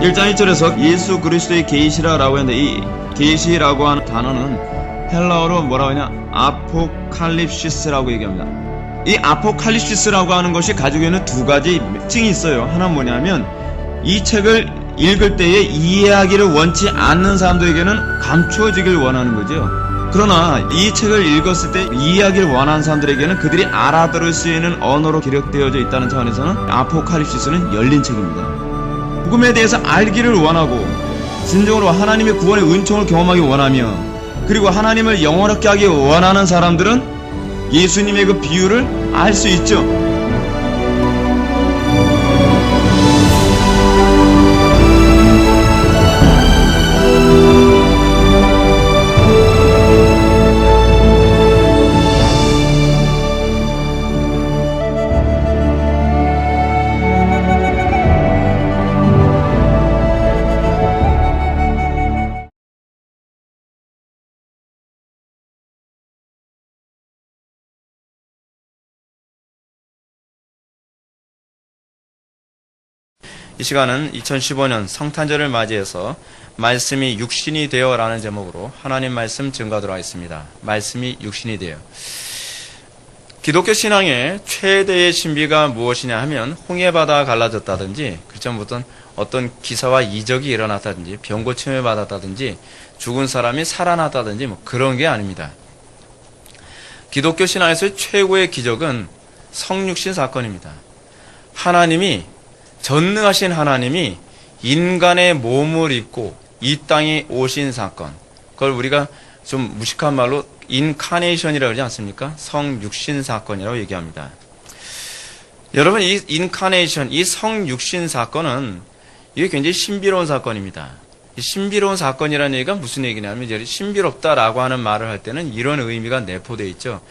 1장 1절에서 예수 그리스도의 계시라고 했는데 이 계시라고 하는 단어는 헬라어로 뭐라고 하냐? 아포칼립시스라고 얘기합니다. 이 아포칼립시스라고 하는 것이 가지고 있는 두 가지 특징이 있어요. 하나는 뭐냐면 이 책을 읽을 때에 이해하기를 원치 않는 사람들에게는 감추어지길 원하는 거죠. 그러나 이 책을 읽었을 때 이해하기를 원하는 사람들에게는 그들이 알아들을 수 있는 언어로 기록되어져 있다는 차원에서는 아포칼립시스는 열린 책입니다. 복음에 대해서 알기를 원하고 진정으로 하나님의 구원의 은총을 경험하기 원하며 그리고 하나님을 영원하게 하기 원하는 사람들은 예수님의 그 비유를 알 수 있죠. 이 시간은 2015년 성탄절을 맞이해서 말씀이 육신이 되어 라는 제목으로 하나님 말씀 증거하도록 하겠습니다. 말씀이 육신이 되어. 기독교 신앙의 최대의 신비가 무엇이냐 하면 홍해바다가 갈라졌다든지 그전부터 어떤 기사와 이적이 일어났다든지 병고침을 받았다든지 죽은 사람이 살아났다든지 뭐 그런 게 아닙니다. 기독교 신앙에서의 최고의 기적은 성육신 사건입니다. 전능하신 하나님이 인간의 몸을 입고 이 땅에 오신 사건, 그걸 우리가 좀 무식한 말로 인카네이션이라고 하지 않습니까? 성육신 사건이라고 얘기합니다. 여러분, 이 인카네이션, 이 성육신 사건은 이게 굉장히 신비로운 사건입니다. 이 신비로운 사건이라는 얘기가 무슨 얘기냐면 이제 신비롭다라고 하는 말을 할 때는 이런 의미가 내포되어 있죠.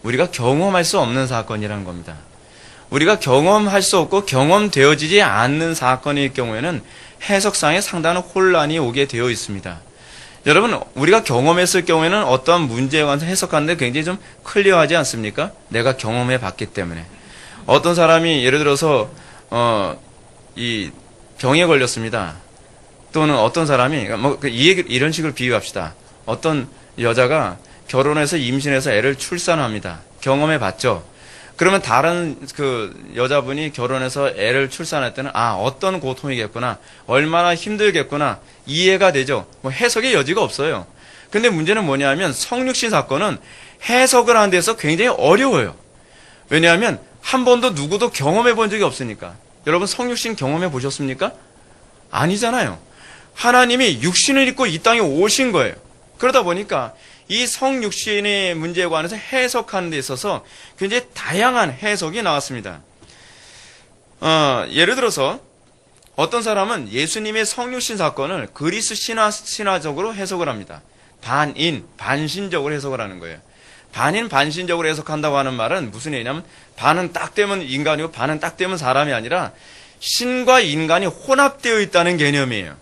우리가 경험할 수 없는 사건이라는 겁니다. 우리가 경험할 수 없고 경험되어지지 않는 사건일 경우에는 해석상에 상당한 혼란이 오게 되어 있습니다. 여러분, 우리가 경험했을 경우에는 어떠한 문제에 관해서 해석하는데 굉장히 좀 클리어하지 않습니까? 내가 경험해 봤기 때문에. 어떤 사람이 예를 들어서 이 병에 걸렸습니다. 또는 어떤 사람이 이런 식으로 비유합시다. 어떤 여자가 결혼해서 임신해서 애를 출산합니다. 경험해 봤죠. 그러면 다른 그 여자분이 결혼해서 애를 출산할 때는 어떤 고통이겠구나, 얼마나 힘들겠구나 이해가 되죠. 뭐 해석의 여지가 없어요. 근데 문제는 뭐냐면 성육신 사건은 해석을 하는 데서 굉장히 어려워요. 왜냐하면 한 번도 누구도 경험해 본 적이 없으니까. 여러분, 성육신 경험해 보셨습니까? 아니잖아요. 하나님이 육신을 입고 이 땅에 오신 거예요. 그러다 보니까 이 성육신의 문제에 관해서 해석하는 데 있어서 굉장히 다양한 해석이 나왔습니다. 예를 들어서 어떤 사람은 예수님의 성육신 사건을 그리스 신화적으로 해석을 합니다. 반신적으로 해석을 하는 거예요. 반신적으로 해석한다고 하는 말은 무슨 얘기냐면 반은 딱 되면 인간이고 반은 딱 되면 사람이 아니라 신과 인간이 혼합되어 있다는 개념이에요.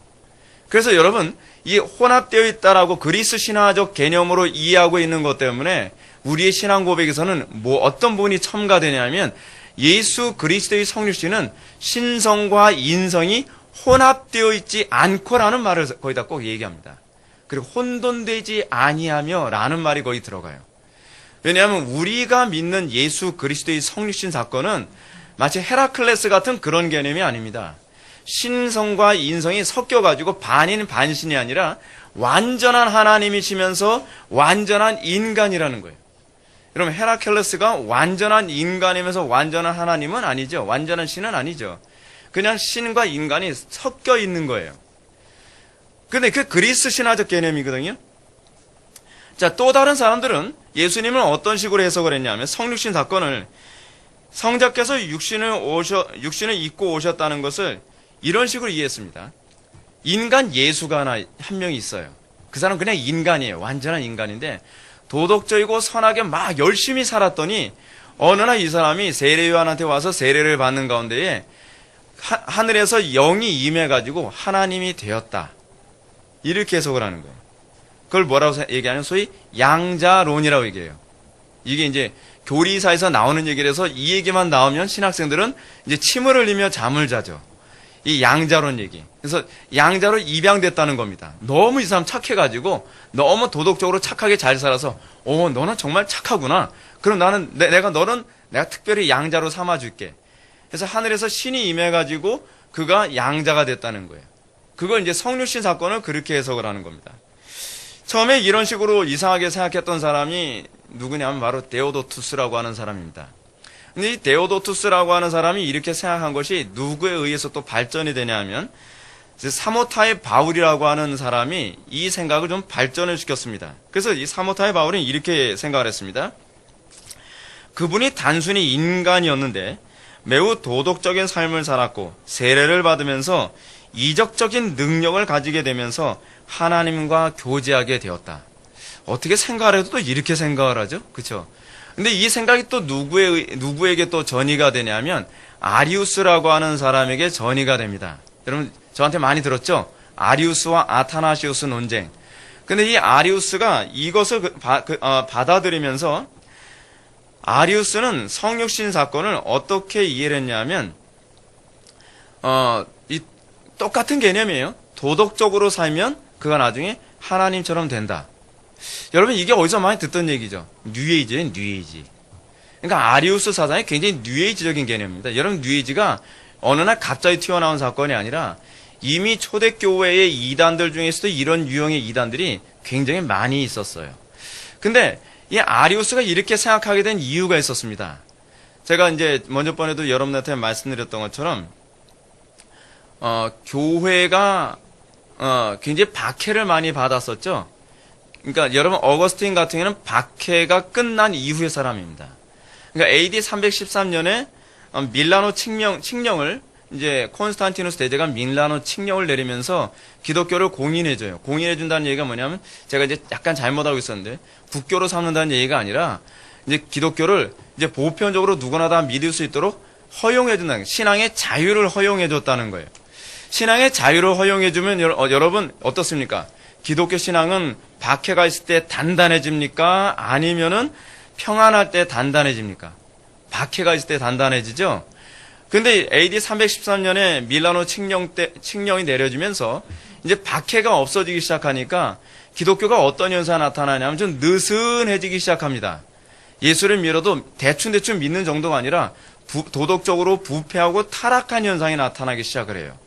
그래서 여러분, 이 혼합되어 있다라고 그리스 신화적 개념으로 이해하고 있는 것 때문에 우리의 신앙 고백에서는 어떤 부분이 첨가되냐면 예수 그리스도의 성육신은 신성과 인성이 혼합되어 있지 않고라는 말을 거기다 꼭 얘기합니다. 그리고 혼돈되지 아니하며 라는 말이 거기 들어가요. 왜냐하면 우리가 믿는 예수 그리스도의 성육신 사건은 마치 헤라클레스 같은 그런 개념이 아닙니다. 신성과 인성이 섞여가지고 반인 반신이 아니라 완전한 하나님이시면서 완전한 인간이라는 거예요. 여러분, 헤라클레스가 완전한 인간이면서 완전한 하나님은 아니죠. 완전한 신은 아니죠. 그냥 신과 인간이 섞여 있는 거예요. 근데 그 그리스 신화적 개념이거든요. 자, 또 다른 사람들은 예수님을 어떤 식으로 해석을 했냐면 성육신 사건을 성자께서 육신을 입고 오셨다는 것을 이런 식으로 이해했습니다. 인간 예수가 한 명이 있어요. 그 사람은 그냥 인간이에요. 완전한 인간인데 도덕적이고 선하게 막 열심히 살았더니 어느 날 이 사람이 세례요한한테 와서 세례를 받는 가운데에 하늘에서 영이 임해가지고 하나님이 되었다. 이렇게 해석을 하는 거예요. 그걸 뭐라고 얘기하냐면 소위 양자론이라고 얘기해요. 이게 이제 교리사에서 나오는 얘기를 해서 이 얘기만 나오면 신학생들은 이제 침을 흘리며 잠을 자죠. 이 양자론 얘기. 그래서 양자로 입양됐다는 겁니다. 너무 이 사람 착해가지고 너무 도덕적으로 착하게 잘 살아서 너는 정말 착하구나. 그럼 너는 내가 특별히 양자로 삼아줄게. 그래서 하늘에서 신이 임해가지고 그가 양자가 됐다는 거예요. 그걸 이제 성육신 사건을 그렇게 해석을 하는 겁니다. 처음에 이런 식으로 이상하게 생각했던 사람이 누구냐면 바로 데오도투스라고 하는 사람입니다. 근데 이 데오도투스라고 하는 사람이 이렇게 생각한 것이 누구에 의해서 또 발전이 되냐면 사모타의 바울이라고 하는 사람이 이 생각을 좀 발전을 시켰습니다. 그래서 이 사모타의 바울은 이렇게 생각을 했습니다. 그분이 단순히 인간이었는데 매우 도덕적인 삶을 살았고 세례를 받으면서 이적적인 능력을 가지게 되면서 하나님과 교제하게 되었다. 어떻게 생각을 해도 또 이렇게 생각을 하죠? 그렇죠? 근데 이 생각이 또 누구에게 또 전이가 되냐면 아리우스라고 하는 사람에게 전이가 됩니다. 여러분 저한테 많이 들었죠? 아리우스와 아타나시우스 논쟁. 근데 이 아리우스가 이것을 받아들이면서 아리우스는 성육신 사건을 어떻게 이해를 했냐면 이 똑같은 개념이에요. 도덕적으로 살면 그가 나중에 하나님처럼 된다. 여러분 이게 어디서 많이 듣던 얘기죠. 뉴에이지예요, 뉴에이지. 그러니까 아리우스 사상이 굉장히 뉴에이지적인 개념입니다. 여러분 뉴에이지가 어느 날 갑자기 튀어나온 사건이 아니라 이미 초대교회의 이단들 중에서도 이런 유형의 이단들이 굉장히 많이 있었어요. 근데 이 아리우스가 이렇게 생각하게 된 이유가 있었습니다. 제가 이제 먼저 번에도 여러분한테 말씀드렸던 것처럼 교회가 굉장히 박해를 많이 받았었죠. 그러니까 여러분 어거스틴 같은 경우는 박해가 끝난 이후의 사람입니다. 그러니까 AD 313년에 밀라노 칙령을 이제 콘스탄티누스 대제가 밀라노 칙령을 내리면서 기독교를 공인해줘요. 공인해준다는 얘기가 뭐냐면 제가 이제 약간 잘못 알고 있었는데 국교로 삼는다는 얘기가 아니라 이제 기독교를 이제 보편적으로 누구나 다 믿을 수 있도록 허용해준다는 신앙의 자유를 허용해줬다는 거예요. 신앙의 자유를 허용해주면 여러분 어떻습니까? 기독교 신앙은 박해가 있을 때 단단해집니까? 아니면은 평안할 때 단단해집니까? 박해가 있을 때 단단해지죠? 근데 AD 313년에 밀라노 칙령이 내려지면서 이제 박해가 없어지기 시작하니까 기독교가 어떤 현상이 나타나냐면 좀 느슨해지기 시작합니다. 예수를 믿어도 대충 믿는 정도가 아니라 도덕적으로 부패하고 타락한 현상이 나타나기 시작을 해요.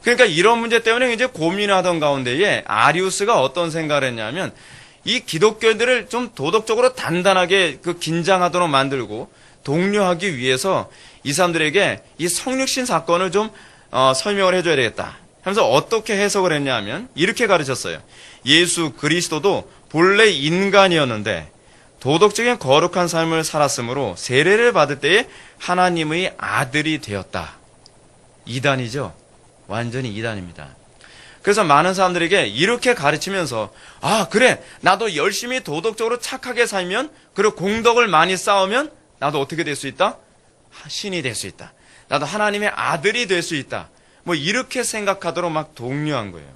그러니까 이런 문제 때문에 이제 고민하던 가운데에 아리우스가 어떤 생각을 했냐면 이 기독교인들을 좀 도덕적으로 단단하게 긴장하도록 만들고 독려하기 위해서 이 사람들에게 이 성육신 사건을 좀 설명을 해줘야 되겠다 하면서 어떻게 해석을 했냐면 이렇게 가르쳤어요. 예수 그리스도도 본래 인간이었는데 도덕적인 거룩한 삶을 살았으므로 세례를 받을 때에 하나님의 아들이 되었다. 이단이죠. 완전히 이단입니다. 그래서 많은 사람들에게 이렇게 가르치면서 그래 나도 열심히 도덕적으로 착하게 살면 그리고 공덕을 많이 쌓으면 나도 어떻게 될 수 있다? 신이 될 수 있다. 나도 하나님의 아들이 될 수 있다. 뭐 이렇게 생각하도록 막 독려한 거예요.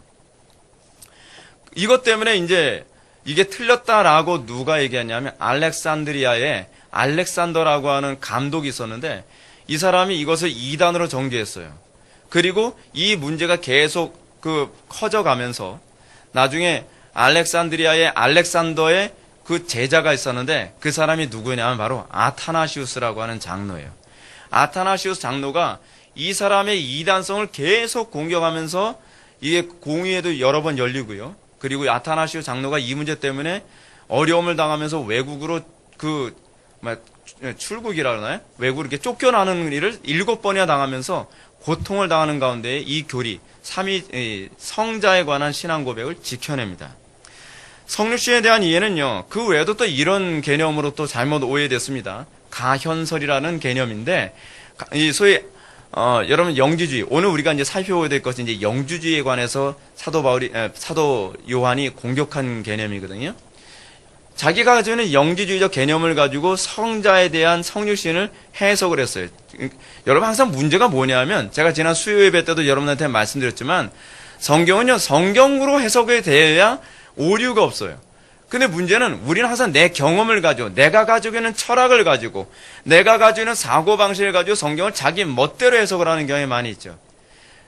이것 때문에 이제 이게 틀렸다라고 누가 얘기하냐면 알렉산드리아에 알렉산더라고 하는 감독이 있었는데 이 사람이 이것을 이단으로 정죄했어요. 그리고 이 문제가 계속 커져가면서 나중에 알렉산드리아의 알렉산더의 그 제자가 있었는데 그 사람이 누구냐면 바로 아타나시우스라고 하는 장로예요. 아타나시우스 장로가 이 사람의 이단성을 계속 공격하면서 이게 공의회도 여러 번 열리고요. 그리고 아타나시우스 장로가 이 문제 때문에 어려움을 당하면서 외국으로 출국이라 그러나요? 외국으로 이렇게 쫓겨나는 일을 7번이나 당하면서 고통을 당하는 가운데 이 교리, 성자에 관한 신앙 고백을 지켜냅니다. 성육신에 대한 이해는요, 그 외에도 또 이런 개념으로 또 잘못 오해됐습니다. 가현설이라는 개념인데, 소위, 여러분 영주주의, 오늘 우리가 이제 살펴보게 될 것은 이제 영주주의에 관해서 사도 요한이 공격한 개념이거든요. 자기가 가지고 있는 영지주의적 개념을 가지고 성자에 대한 성육신을 해석을 했어요. 여러분 항상 문제가 뭐냐면 제가 지난 수요 예배 때도 여러분한테 말씀드렸지만 성경은요 성경으로 해석이 되어야 오류가 없어요. 근데 문제는 우리는 항상 내 경험을 가지고 내가 가지고 있는 철학을 가지고 내가 가지고 있는 사고방식을 가지고 성경을 자기 멋대로 해석을 하는 경향이 많이 있죠.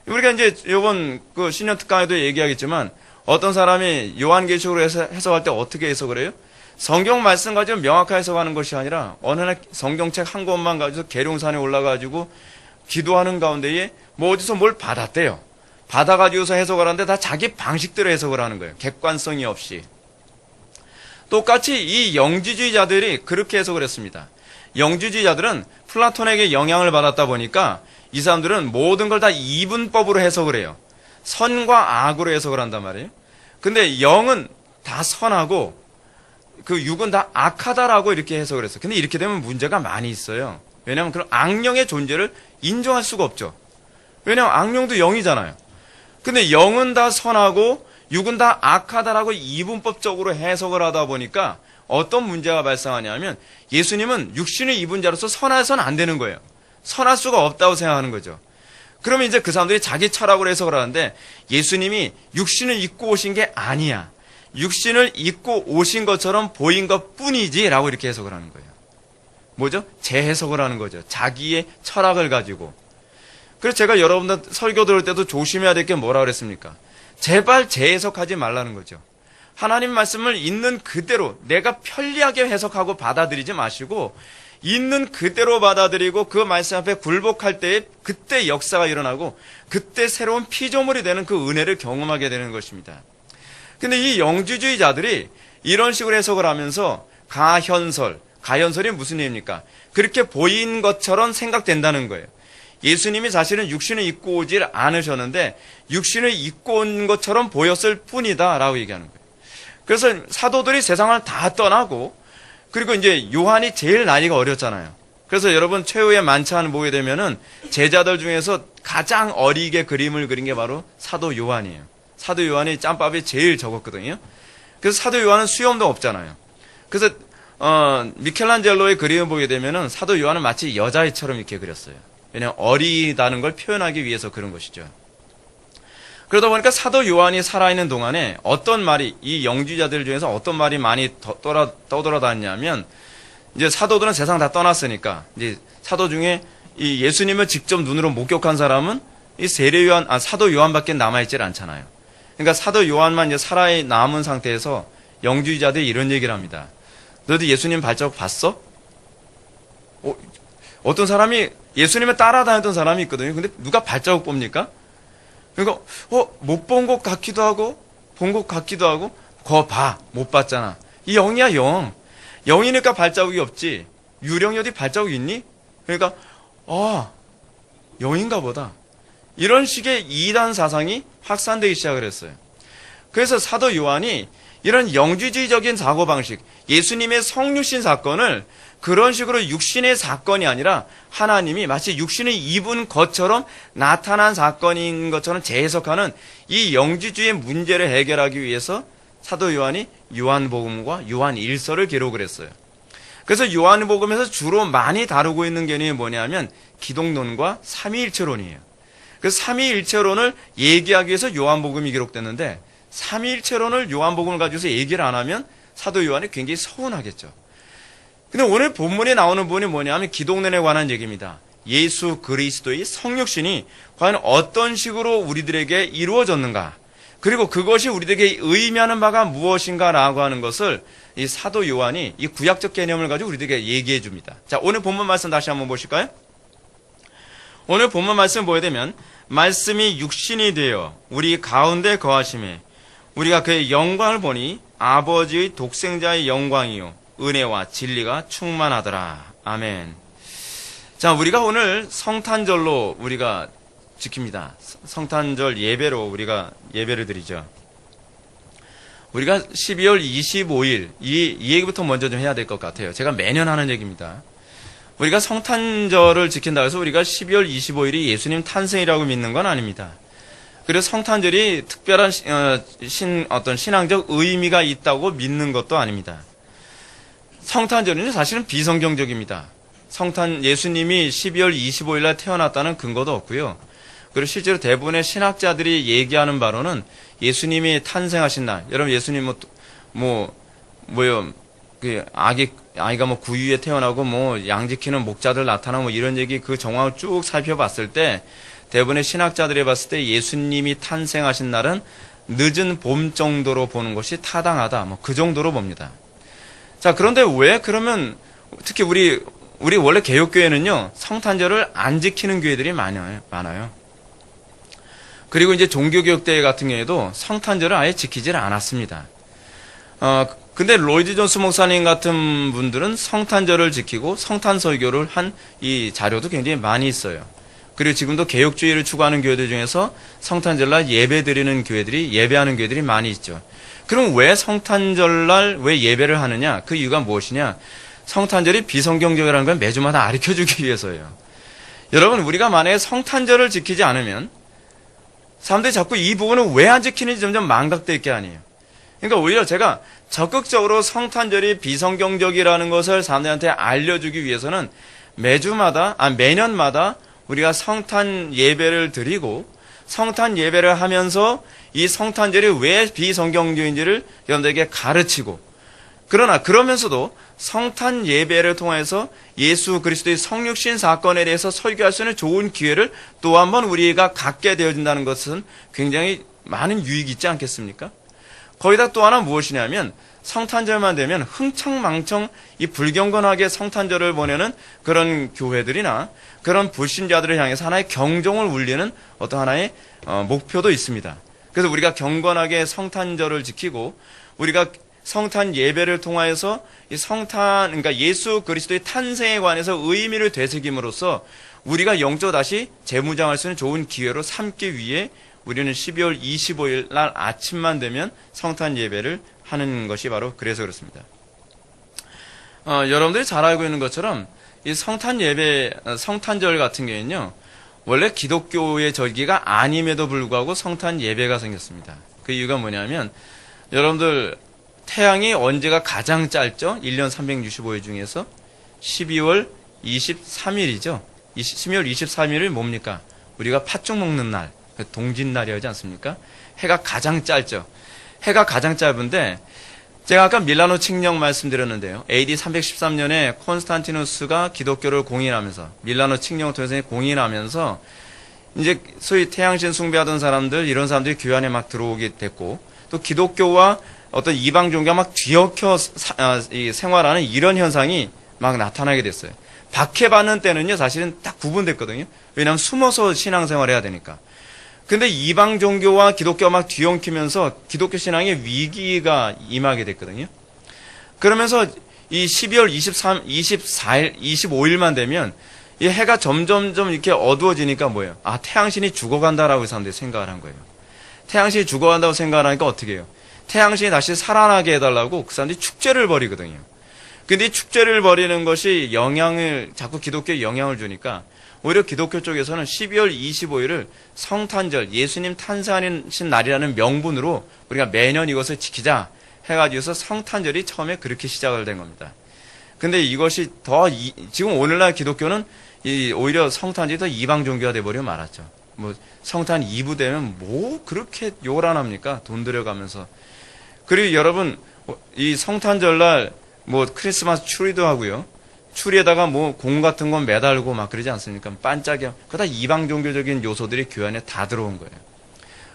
우리가 이제 요번 그 신년 특강에도 얘기하겠지만 어떤 사람이 요한계시록으로 해석할 때 어떻게 해석을 해요? 성경 말씀 가지고 명확하게 해석하는 것이 아니라 어느 날 성경책 한 권만 가지고 계룡산에 올라가지고 기도하는 가운데에 뭐 어디서 뭘 받았대요. 받아가지고서 해석을 하는데 다 자기 방식대로 해석을 하는 거예요. 객관성이 없이. 똑같이 이 영지주의자들이 그렇게 해석을 했습니다. 영지주의자들은 플라톤에게 영향을 받았다 보니까 이 사람들은 모든 걸 다 이분법으로 해석을 해요. 선과 악으로 해석을 한단 말이에요. 근데 영은 다 선하고 그 육은 다 악하다라고 이렇게 해석을 했어요. 근데 이렇게 되면 문제가 많이 있어요. 왜냐하면 그런 악령의 존재를 인정할 수가 없죠. 왜냐하면 악령도 영이잖아요. 근데 영은 다 선하고 육은 다 악하다라고 이분법적으로 해석을 하다 보니까 어떤 문제가 발생하냐면 예수님은 육신을 입은 자로서 선해서는 안 되는 거예요. 선할 수가 없다고 생각하는 거죠. 그러면 이제 그 사람들이 자기 철학으로 해석을 하는데 예수님이 육신을 입고 오신 게 아니야. 육신을 입고 오신 것처럼 보인 것 뿐이지 라고 이렇게 해석을 하는 거예요. 뭐죠? 재해석을 하는 거죠. 자기의 철학을 가지고. 그래서 제가 여러분들 설교 들을 때도 조심해야 될 게 뭐라 그랬습니까? 제발 재해석하지 말라는 거죠. 하나님 말씀을 있는 그대로 내가 편리하게 해석하고 받아들이지 마시고 있는 그대로 받아들이고 그 말씀 앞에 굴복할 때에 그때 역사가 일어나고 그때 새로운 피조물이 되는 그 은혜를 경험하게 되는 것입니다. 근데 이 영지주의자들이 이런 식으로 해석을 하면서 가현설이 무슨 얘기입니까? 그렇게 보인 것처럼 생각된다는 거예요. 예수님이 사실은 육신을 입고 오질 않으셨는데 육신을 입고 온 것처럼 보였을 뿐이다 라고 얘기하는 거예요. 그래서 사도들이 세상을 다 떠나고 그리고 이제 요한이 제일 나이가 어렸잖아요. 그래서 여러분 최후의 만찬을 보게 되면은 제자들 중에서 가장 어리게 그림을 그린 게 바로 사도 요한이에요. 사도 요한이 짬밥이 제일 적었거든요. 그래서 사도 요한은 수염도 없잖아요. 그래서 미켈란젤로의 그림을 보게 되면은 사도 요한은 마치 여자애처럼 이렇게 그렸어요. 왜냐하면 어리다는 걸 표현하기 위해서 그런 것이죠. 그러다 보니까 사도 요한이 살아있는 동안에 어떤 말이 이 영지자들 중에서 어떤 말이 많이 떠돌아다녔냐면 이제 사도들은 세상 다 떠났으니까 이제 사도 중에 이 예수님을 직접 눈으로 목격한 사람은 이 사도 요한밖에 남아있질 않잖아요. 그러니까 사도 요한만 이제 살아 남은 상태에서 영지자들이 이런 얘기를 합니다. 너도 예수님 발자국 봤어? 어떤 사람이 예수님을 따라다녔던 사람이 있거든요. 근데 누가 발자국 봅니까? 그러니까 못 본 것 같기도 하고 본 것 같기도 하고 거 봐. 못 봤잖아. 이 영이야 영. 영이니까 발자국이 없지. 유령이 어디 발자국 있니? 그러니까 영인가 보다. 이런 식의 이단 사상이 확산되기 시작을 했어요. 그래서 사도 요한이 이런 영지주의적인 사고방식, 예수님의 성육신 사건을 그런 식으로 육신의 사건이 아니라 하나님이 마치 육신을 입은 것처럼 나타난 사건인 것처럼 재해석하는 이 영지주의 문제를 해결하기 위해서 사도 요한이 요한복음과 요한일서를 기록을 했어요. 그래서 요한복음에서 주로 많이 다루고 있는 개념이 뭐냐면 기독론과 삼위일체론이에요. 그 삼위일체론을 얘기하기 위해서 요한복음이 기록됐는데 삼위일체론을 요한복음을 가지고서 얘기를 안 하면 사도 요한이 굉장히 서운하겠죠. 근데 오늘 본문에 나오는 부분이 뭐냐면 기독론에 관한 얘기입니다. 예수 그리스도의 성육신이 과연 어떤 식으로 우리들에게 이루어졌는가, 그리고 그것이 우리들에게 의미하는 바가 무엇인가라고 하는 것을 이 사도 요한이 이 구약적 개념을 가지고 우리들에게 얘기해 줍니다. 자, 오늘 본문 말씀 다시 한번 보실까요? 오늘 본문 말씀 보게 되면 말씀이 육신이 되어 우리 가운데 거하심에 우리가 그의 영광을 보니 아버지의 독생자의 영광이요 은혜와 진리가 충만하더라. 아멘. 자, 우리가 오늘 성탄절로 우리가 지킵니다. 성탄절 예배로 우리가 예배를 드리죠. 우리가 12월 25일 이 얘기부터 먼저 좀 해야 될 것 같아요. 제가 매년 하는 얘기입니다. 우리가 성탄절을 지킨다고 해서 우리가 12월 25일이 예수님 탄생이라고 믿는 건 아닙니다. 그래서 성탄절이 특별한 어떤 신앙적 의미가 있다고 믿는 것도 아닙니다. 성탄절은 사실은 비성경적입니다. 예수님이 12월 25일 날 태어났다는 근거도 없고요. 그리고 실제로 대부분의 신학자들이 얘기하는 바로는 예수님이 탄생하신 날, 여러분 예수님 아이가 구유에 태어나고 양 지키는 목자들 나타나고 이런 얘기 그 정황을 쭉 살펴봤을 때 대부분의 신학자들이 봤을 때 예수님이 탄생하신 날은 늦은 봄 정도로 보는 것이 타당하다. 뭐 그 정도로 봅니다. 자, 그런데 왜 그러면 특히 우리 원래 개혁교회는요, 성탄절을 안 지키는 교회들이 많아요. 그리고 이제 종교교육대회 같은 경우에도 성탄절을 아예 지키질 않았습니다. 근데 로이드 존스 목사님 같은 분들은 성탄절을 지키고 성탄설교를 한 이 자료도 굉장히 많이 있어요. 그리고 지금도 개혁주의를 추구하는 교회들 중에서 성탄절날 예배하는 교회들이 많이 있죠. 그럼 왜 성탄절날 왜 예배를 하느냐? 그 이유가 무엇이냐? 성탄절이 비성경적이라는 걸 매주마다 가르쳐주기 위해서예요. 여러분, 우리가 만약에 성탄절을 지키지 않으면 사람들이 자꾸 이 부분을 왜 안 지키는지 점점 망각될 게 아니에요. 그러니까 오히려 제가 적극적으로 성탄절이 비성경적이라는 것을 사람들한테 알려주기 위해서는 매년마다 우리가 성탄 예배를 드리고 성탄 예배를 하면서 이 성탄절이 왜 비성경적인지를 여러분들에게 가르치고, 그러나 그러면서도 성탄 예배를 통해서 예수 그리스도의 성육신 사건에 대해서 설교할 수 있는 좋은 기회를 또 한 번 우리가 갖게 되어진다는 것은 굉장히 많은 유익이 있지 않겠습니까? 거기다 또 하나 무엇이냐면 성탄절만 되면 흥청망청 이 불경건하게 성탄절을 보내는 그런 교회들이나 그런 불신자들을 향해서 하나의 경종을 울리는 어떤 하나의 목표도 있습니다. 그래서 우리가 경건하게 성탄절을 지키고 우리가 성탄 예배를 통하여서 이 그러니까 예수 그리스도의 탄생에 관해서 의미를 되새김으로써 우리가 영적으로 다시 재무장할 수 있는 좋은 기회로 삼기 위해 우리는 12월 25일 날 아침만 되면 성탄 예배를 하는 것이 바로 그래서 그렇습니다. 여러분들이 잘 알고 있는 것처럼 이 성탄절 같은 경우에는요, 원래 기독교의 절기가 아님에도 불구하고 성탄 예배가 생겼습니다. 그 이유가 뭐냐면, 여러분들 태양이 언제가 가장 짧죠? 1년 365일 중에서 12월 23일이죠. 12월 23일이 뭡니까? 우리가 팥죽 먹는 날, 동짓날이 하지 않습니까? 해가 가장 짧죠. 해가 가장 짧은데, 제가 아까 밀라노 칙령 말씀드렸는데요. AD 313년에 콘스탄티누스가 기독교를 공인하면서, 밀라노 칙령을 통해서 공인하면서, 이제 소위 태양신 숭배하던 사람들, 이런 사람들이 교회 안에 막 들어오게 됐고, 또 기독교와 어떤 이방 종교가 막 뒤엉켜 생활하는 이런 현상이 막 나타나게 됐어요. 박해받는 때는요, 사실은 딱 구분됐거든요. 왜냐하면 숨어서 신앙생활을 해야 되니까. 근데 이방 종교와 기독교가 막 뒤엉키면서 기독교 신앙의 위기가 임하게 됐거든요. 그러면서 이 12월 24일, 25일만 되면 이 해가 점점점 이렇게 어두워지니까 뭐예요? 아, 태양신이 죽어간다라고 사람들이 생각을 한 거예요. 태양신이 죽어간다고 생각을 하니까 어떻게 해요? 태양신이 다시 살아나게 해달라고 그 사람들이 축제를 벌이거든요. 근데 이 축제를 벌이는 것이 자꾸 기독교에 영향을 주니까 오히려 기독교 쪽에서는 12월 25일을 성탄절, 예수님 탄생하신 날이라는 명분으로 우리가 매년 이것을 지키자 해가지고서 성탄절이 처음에 그렇게 시작을 된 겁니다. 근데 이것이 지금 오늘날 기독교는 오히려 성탄절이 더 이방 종교가 돼버리고 말았죠. 뭐 성탄 2부 되면 뭐 그렇게 욕을 안 합니까? 돈 들여가면서. 그리고 여러분, 이 성탄절날 뭐 크리스마스 추리도 하고요. 추리에다가 뭐 공 같은 건 매달고 막 그러지 않습니까? 반짝여. 그거 다 이방 종교적인 요소들이 교회 안에 다 들어온 거예요.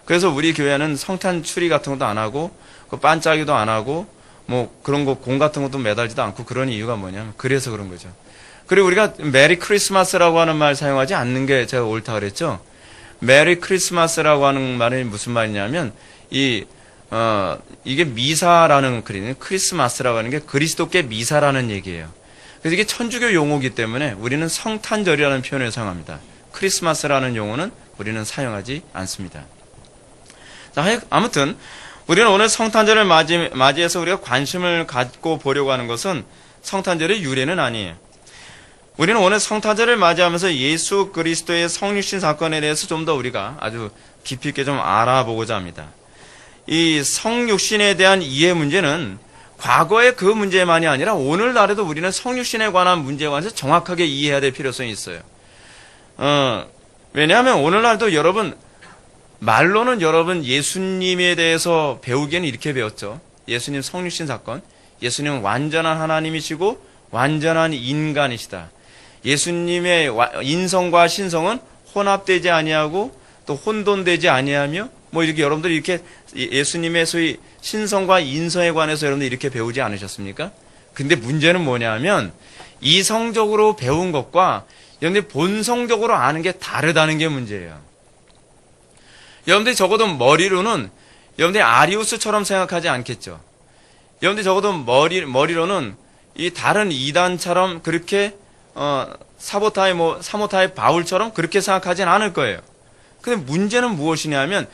그래서 우리 교회는 성탄 추리 같은 것도 안 하고, 그 반짝이도 안 하고, 뭐 그런 거 공 같은 것도 매달지도 않고 그런 이유가 뭐냐면 그래서 그런 거죠. 그리고 우리가 메리 크리스마스라고 하는 말 사용하지 않는 게 제가 옳다 그랬죠. 메리 크리스마스라고 하는 말이 무슨 말이냐면 이게 미사라는 크리스마스라고 하는 게 그리스도께 미사라는 얘기예요. 그래서 이게 천주교 용어이기 때문에 우리는 성탄절이라는 표현을 사용합니다. 크리스마스라는 용어는 우리는 사용하지 않습니다. 자, 아무튼 우리는 오늘 성탄절을 맞이해서 우리가 관심을 갖고 보려고 하는 것은 성탄절의 유래는 아니에요. 우리는 오늘 성탄절을 맞이하면서 예수 그리스도의 성육신 사건에 대해서 좀 더 우리가 아주 깊이 있게 좀 알아보고자 합니다. 이 성육신에 대한 이해 문제는 과거의 그 문제만이 아니라 오늘날에도 우리는 성육신에 관한 문제에 관해서 정확하게 이해해야 될 필요성이 있어요. 왜냐하면 오늘날도 말로는 여러분 예수님에 대해서 배우기에는 이렇게 배웠죠. 예수님 성육신 사건. 예수님은 완전한 하나님이시고 완전한 인간이시다. 예수님의 인성과 신성은 혼합되지 아니하고 또 혼돈되지 아니하며 뭐 이렇게 여러분들이 이렇게 예수님의 소위 신성과 인성에 관해서 여러분들 이렇게 배우지 않으셨습니까? 근데 문제는 뭐냐면 이성적으로 배운 것과 여러분들이 본성적으로 아는 게 다르다는 게 문제예요. 여러분들이 적어도 머리로는 여러분들이 아리우스처럼 생각하지 않겠죠. 여러분들이 적어도 머리로는 이 다른 이단처럼 그렇게 사모타의 바울처럼 그렇게 생각하진 않을 거예요. 근데 문제는 무엇이냐면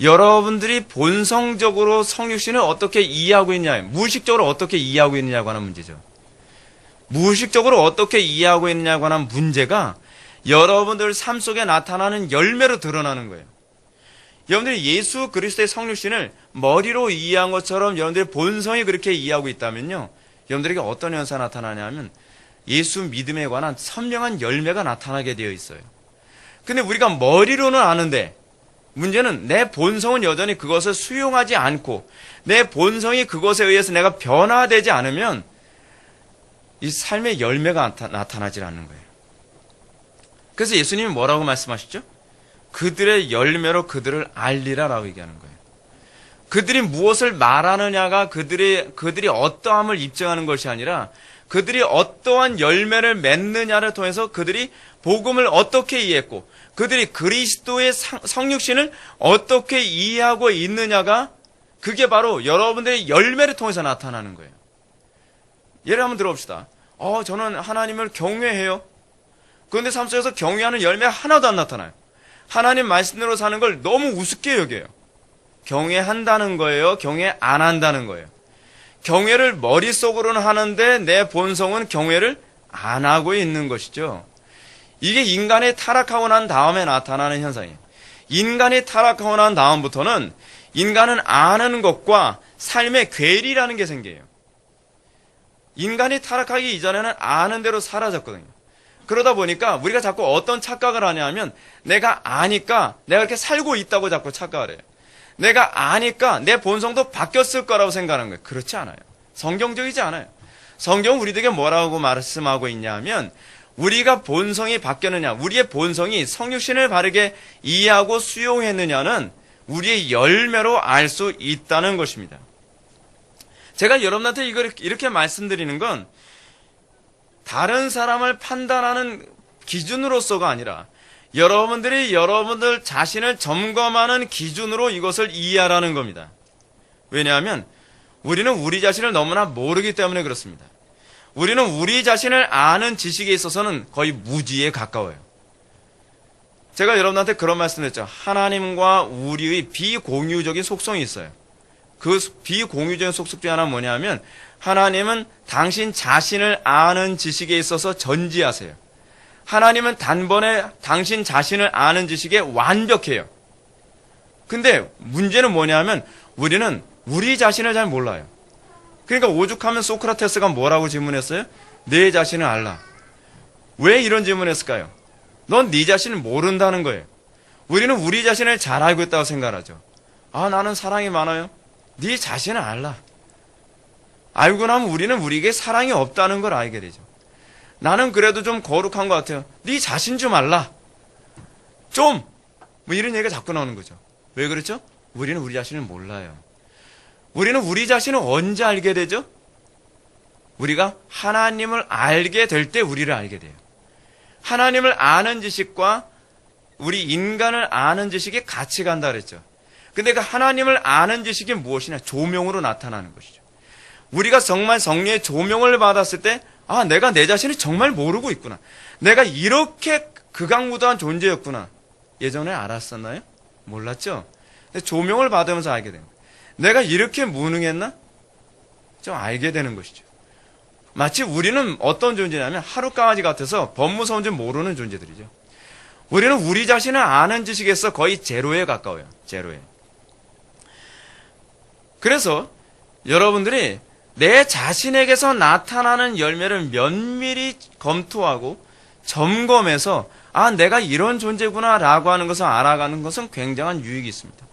여러분들이 본성적으로 성육신을 어떻게 이해하고 있냐, 무의식적으로 어떻게 이해하고 있느냐고 하는 문제죠. 무의식적으로 어떻게 이해하고 있느냐고 하는 문제가 여러분들 삶 속에 나타나는 열매로 드러나는 거예요. 여러분들이 예수 그리스도의 성육신을 머리로 이해한 것처럼 여러분들의 본성이 그렇게 이해하고 있다면요, 여러분들에게 어떤 현상이 나타나냐면 예수 믿음에 관한 선명한 열매가 나타나게 되어 있어요. 근데 우리가 머리로는 아는데 문제는 내 본성은 여전히 그것을 수용하지 않고 내 본성이 그것에 의해서 내가 변화되지 않으면 이 삶의 열매가 나타나질 않는 거예요. 그래서 예수님이 뭐라고 말씀하시죠? 그들의 열매로 그들을 알리라라고 얘기하는 거예요. 그들이 무엇을 말하느냐가 그들이 어떠함을 입증하는 것이 아니라 그들이 어떠한 열매를 맺느냐를 통해서 그들이 복음을 어떻게 이해했고 그들이 그리스도의 성육신을 어떻게 이해하고 있느냐가 그게 바로 여러분들의 열매를 통해서 나타나는 거예요. 예를 한번 들어봅시다. 저는 하나님을 경외해요. 그런데 삶 속에서 경외하는 열매 하나도 안 나타나요. 하나님 말씀대로 사는 걸 너무 우습게 여겨요. 경외한다는 거예요? 경외 안 한다는 거예요? 경외를 머릿속으로는 하는데 내 본성은 경외를 안 하고 있는 것이죠. 이게 인간이 타락하고 난 다음에 나타나는 현상이에요. 인간이 타락하고 난 다음부터는 인간은 아는 것과 삶의 괴리라는 게 생겨요. 인간이 타락하기 이전에는 아는 대로 살아졌거든요. 그러다 보니까 우리가 자꾸 어떤 착각을 하냐면 내가 아니까 내가 이렇게 살고 있다고 자꾸 착각을 해요. 내가 아니까 내 본성도 바뀌었을 거라고 생각하는 거예요. 그렇지 않아요. 성경적이지 않아요. 성경은 우리에게 뭐라고 말씀하고 있냐면 우리가 본성이 바뀌었느냐, 우리의 본성이 성육신을 바르게 이해하고 수용했느냐는 우리의 열매로 알 수 있다는 것입니다. 제가 여러분한테 이걸 이렇게 말씀드리는 건 다른 사람을 판단하는 기준으로서가 아니라 여러분들이 여러분들 자신을 점검하는 기준으로 이것을 이해하라는 겁니다. 왜냐하면 우리는 우리 자신을 너무나 모르기 때문에 그렇습니다. 우리는 우리 자신을 아는 지식에 있어서는 거의 무지에 가까워요. 제가 여러분한테 그런 말씀드렸죠. 하나님과 우리의 비공유적인 속성이 있어요. 그 비공유적인 속성 중에 하나는 뭐냐면 하나님은 당신 자신을 아는 지식에 있어서 전지하세요. 하나님은 단번에 당신 자신을 아는 지식에 완벽해요. 근데 문제는 뭐냐면 우리는 우리 자신을 잘 몰라요. 그러니까 오죽하면 소크라테스가 뭐라고 질문했어요? 내 자신을 알라. 왜 이런 질문했을까요? 넌 네 자신을 모른다는 거예요. 우리는 우리 자신을 잘 알고 있다고 생각하죠. 나는 사랑이 많아요. 네 자신을 알라. 알고 나면 우리는 우리에게 사랑이 없다는 걸 알게 되죠. 나는 그래도 좀 거룩한 것 같아요. 네 자신 좀 알라. 좀! 뭐 이런 얘기가 자꾸 나오는 거죠. 왜 그렇죠? 우리는 우리 자신을 몰라요. 우리는 우리 자신을 언제 알게 되죠? 우리가 하나님을 알게 될 때 우리를 알게 돼요. 하나님을 아는 지식과 우리 인간을 아는 지식이 같이 간다 그랬죠. 근데 그 하나님을 아는 지식이 무엇이냐? 조명으로 나타나는 것이죠. 우리가 정말 성령의 조명을 받았을 때 내가 내 자신을 정말 모르고 있구나. 내가 이렇게 극악무도한 존재였구나. 예전에 알았었나요? 몰랐죠? 근데 조명을 받으면서 알게 됩니다. 내가 이렇게 무능했나? 좀 알게 되는 것이죠. 마치 우리는 어떤 존재냐면 하룻강아지 같아서 법무서운 줄 모르는 존재들이죠. 우리는 우리 자신을 아는 지식에서 거의 제로에 가까워요. 제로에. 그래서 여러분들이 내 자신에게서 나타나는 열매를 면밀히 검토하고 점검해서 내가 이런 존재구나 라고 하는 것을 알아가는 것은 굉장한 유익이 있습니다.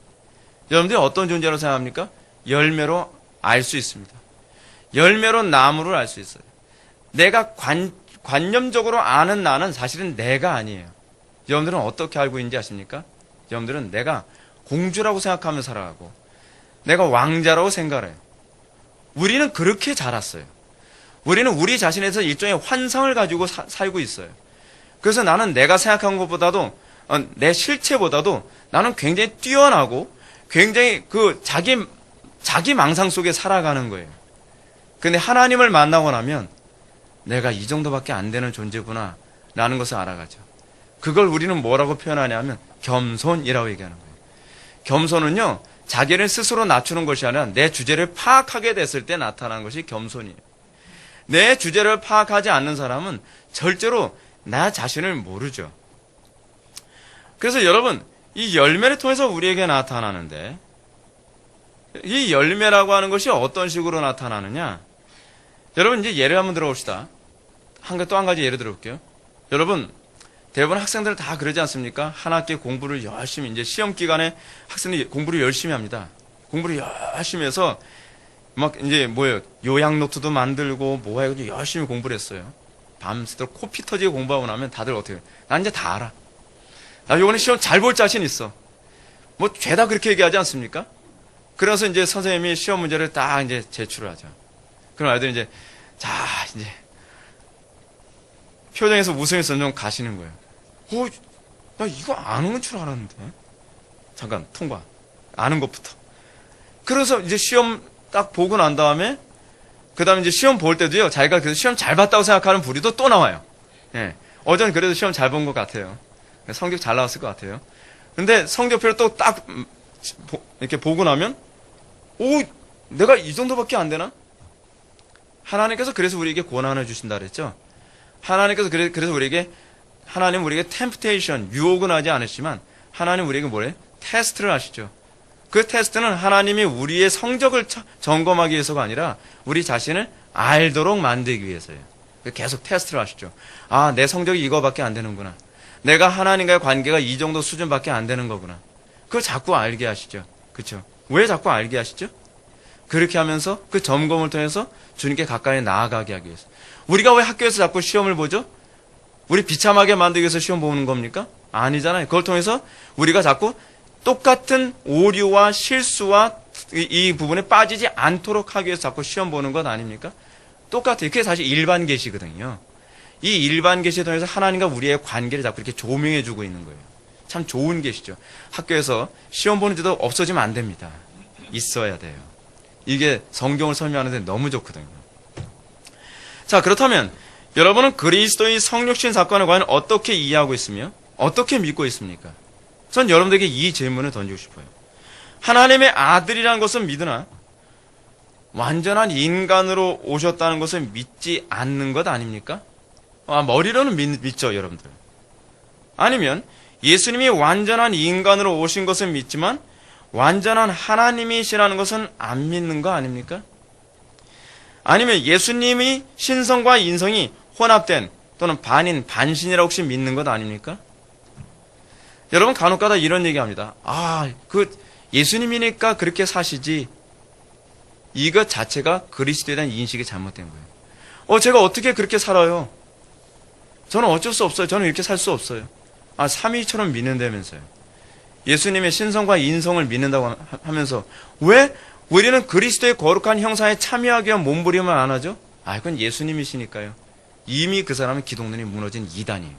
여러분들이 어떤 존재로 생각합니까? 열매로 알 수 있습니다. 열매로 나무를 알 수 있어요. 내가 관념적으로 아는 나는 사실은 내가 아니에요. 여러분들은 어떻게 알고 있는지 아십니까? 여러분들은 내가 공주라고 생각하며 살아가고 내가 왕자라고 생각해요. 우리는 그렇게 자랐어요. 우리는 우리 자신에서 일종의 환상을 가지고 살고 있어요. 그래서 나는 내가 생각한 것보다도 내 실체보다도 나는 굉장히 뛰어나고 굉장히 그 자기 망상 속에 살아가는 거예요. 근데 하나님을 만나고 나면 내가 이 정도밖에 안 되는 존재구나 라는 것을 알아가죠. 그걸 우리는 뭐라고 표현하냐면 겸손이라고 얘기하는 거예요. 겸손은요, 자기를 스스로 낮추는 것이 아니라 내 주제를 파악하게 됐을 때 나타나는 것이 겸손이에요. 내 주제를 파악하지 않는 사람은 절대로 나 자신을 모르죠. 그래서 여러분, 이 열매를 통해서 우리에게 나타나는데, 이 열매라고 하는 것이 어떤 식으로 나타나느냐? 여러분, 이제 예를 한번 들어봅시다. 또 한 가지 예를 들어볼게요. 여러분, 대부분 학생들 다 그러지 않습니까? 한 학기 공부를 열심히, 이제 시험 기간에 학생들이 공부를 열심히 합니다. 공부를 열심히 해서, 막, 이제 요약 노트도 만들고, 뭐 해가지고 열심히 공부를 했어요. 밤새도록 코피 터지게 공부하고 나면 다들 어떻게 해요? 난 이제 다 알아. 나 요번에 시험 잘 볼 자신 있어. 뭐, 죄다 그렇게 얘기하지 않습니까? 그래서 이제 선생님이 시험 문제를 딱 이제 제출을 하죠. 그럼 아이들이 이제, 이제, 표정에서 웃음이 점점 가시는 거예요. 나 이거 아는 줄 알았는데. 잠깐, 통과. 아는 것부터. 그래서 이제 시험 딱 보고 난 다음에, 그 다음에 이제 시험 볼 때도요, 자기가 그래서 시험 잘 봤다고 생각하는 부류도 또 나와요. 예. 어제는 그래도 시험 잘 본 것 같아요. 성적 잘 나왔을 것 같아요. 근데 성적표를 또 딱, 이렇게 보고 나면, 내가 이 정도밖에 안 되나? 하나님께서 그래서 우리에게 고난을 주신다 그랬죠? 하나님께서 그래서 하나님 우리에게 템프테이션, 유혹은 하지 않으시지만, 하나님 우리에게 뭐래? 테스트를 하시죠. 그 테스트는 하나님이 우리의 성적을 점검하기 위해서가 아니라, 우리 자신을 알도록 만들기 위해서예요. 계속 테스트를 하시죠. 내 성적이 이거밖에 안 되는구나. 내가 하나님과의 관계가 이 정도 수준밖에 안 되는 거구나. 그걸 자꾸 알게 하시죠. 그렇죠? 왜 자꾸 알게 하시죠? 그렇게 하면서 그 점검을 통해서 주님께 가까이 나아가게 하기 위해서. 우리가 왜 학교에서 자꾸 시험을 보죠? 우리 비참하게 만들기 위해서 시험 보는 겁니까? 아니잖아요. 그걸 통해서 우리가 자꾸 똑같은 오류와 실수와 이 부분에 빠지지 않도록 하기 위해서 자꾸 시험 보는 것 아닙니까? 똑같아요. 그게 사실 일반 계시거든요. 이 일반 계시에 통해서 하나님과 우리의 관계를 자꾸 이렇게 조명해 주고 있는 거예요. 참 좋은 계시죠. 학교에서 시험 보는 데도 없어지면 안 됩니다. 있어야 돼요. 이게 성경을 설명하는데 너무 좋거든요. 자, 그렇다면 여러분은 그리스도의 성육신 사건을 과연 어떻게 이해하고 있으며 어떻게 믿고 있습니까? 전 여러분들에게 이 질문을 던지고 싶어요. 하나님의 아들이라는 것은 믿으나 완전한 인간으로 오셨다는 것을 믿지 않는 것 아닙니까? 머리로는 믿죠, 여러분들. 아니면 예수님이 완전한 인간으로 오신 것을 믿지만 완전한 하나님이시라는 것은 안 믿는 거 아닙니까? 아니면 예수님이 신성과 인성이 혼합된 또는 반인, 반신이라고 혹시 믿는 것 아닙니까? 여러분 간혹가다 이런 얘기합니다. 예수님이니까 그렇게 사시지. 이것 자체가 그리스도에 대한 인식이 잘못된 거예요. 제가 어떻게 그렇게 살아요? 저는 어쩔 수 없어요. 저는 이렇게 살 수 없어요. 삼위일체처럼 믿는다면서요. 예수님의 신성과 인성을 믿는다고 하면서 왜 우리는 그리스도의 거룩한 형상에 참여하기 위한 몸부림을 안 하죠? 그건 예수님이시니까요. 이미 그 사람은 기독론이 무너진 이단이에요.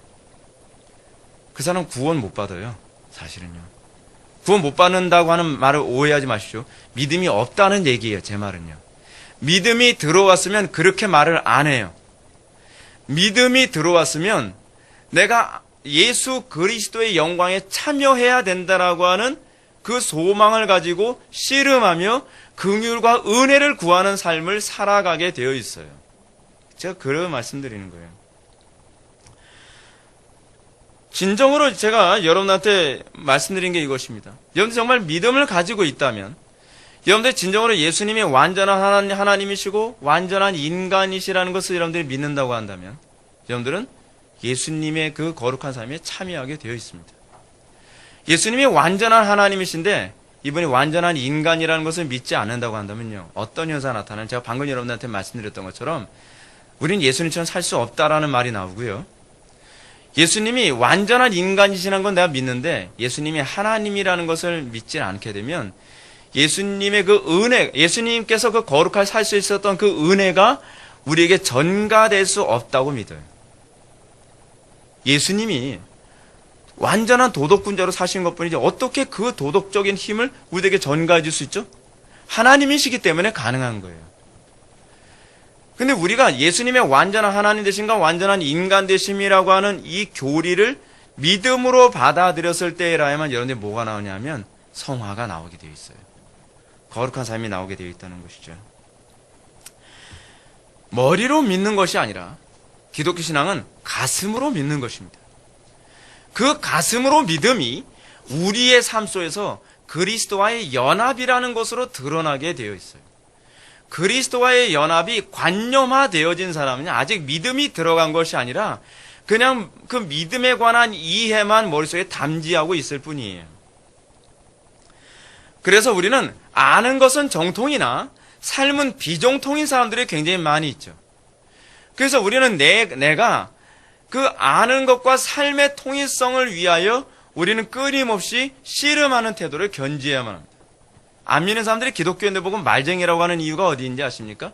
그 사람 구원 못 받아요. 사실은요. 구원 못 받는다고 하는 말을 오해하지 마십시오. 믿음이 없다는 얘기예요. 제 말은요. 믿음이 들어왔으면 그렇게 말을 안 해요. 믿음이 들어왔으면 내가 예수 그리스도의 영광에 참여해야 된다라고 하는 그 소망을 가지고 씨름하며 긍휼과 은혜를 구하는 삶을 살아가게 되어 있어요. 제가 그런 말씀드리는 거예요. 진정으로 제가 여러분한테 말씀드린 게 이것입니다. 여러분들 정말 믿음을 가지고 있다면, 여러분들 진정으로 예수님이 완전한 하나님이시고 완전한 인간이시라는 것을 여러분들이 믿는다고 한다면, 여러분들은 예수님의 그 거룩한 삶에 참여하게 되어 있습니다. 예수님이 완전한 하나님이신데 이분이 완전한 인간이라는 것을 믿지 않는다고 한다면요, 어떤 현상이 나타나는, 제가 방금 여러분들한테 말씀드렸던 것처럼 우리는 예수님처럼 살 수 없다라는 말이 나오고요, 예수님이 완전한 인간이시라는 건 내가 믿는데 예수님이 하나님이라는 것을 믿지 않게 되면 예수님의 그 은혜, 예수님께서 그 거룩하게 살 수 있었던 그 은혜가 우리에게 전가될 수 없다고 믿어요. 예수님이 완전한 도덕군자로 사신 것뿐이지 어떻게 그 도덕적인 힘을 우리에게 전가해 줄 수 있죠? 하나님이시기 때문에 가능한 거예요. 근데 우리가 예수님의 완전한 하나님 되심과 완전한 인간 되심이라고 하는 이 교리를 믿음으로 받아들였을 때라야만 여러분들이 뭐가 나오냐면 성화가 나오게 되어 있어요. 거룩한 삶이 나오게 되어 있다는 것이죠. 머리로 믿는 것이 아니라 기독교 신앙은 가슴으로 믿는 것입니다. 그 가슴으로 믿음이 우리의 삶 속에서 그리스도와의 연합이라는 것으로 드러나게 되어 있어요. 그리스도와의 연합이 관념화되어진 사람은 아직 믿음이 들어간 것이 아니라 그냥 그 믿음에 관한 이해만 머릿속에 담지하고 있을 뿐이에요. 그래서 우리는 아는 것은 정통이나 삶은 비정통인 사람들이 굉장히 많이 있죠. 그래서 우리는 내가 그 아는 것과 삶의 통일성을 위하여 우리는 끊임없이 씨름하는 태도를 견지해야만 합니다. 안 믿는 사람들이 기독교인들 보고 말쟁이라고 하는 이유가 어디인지 아십니까?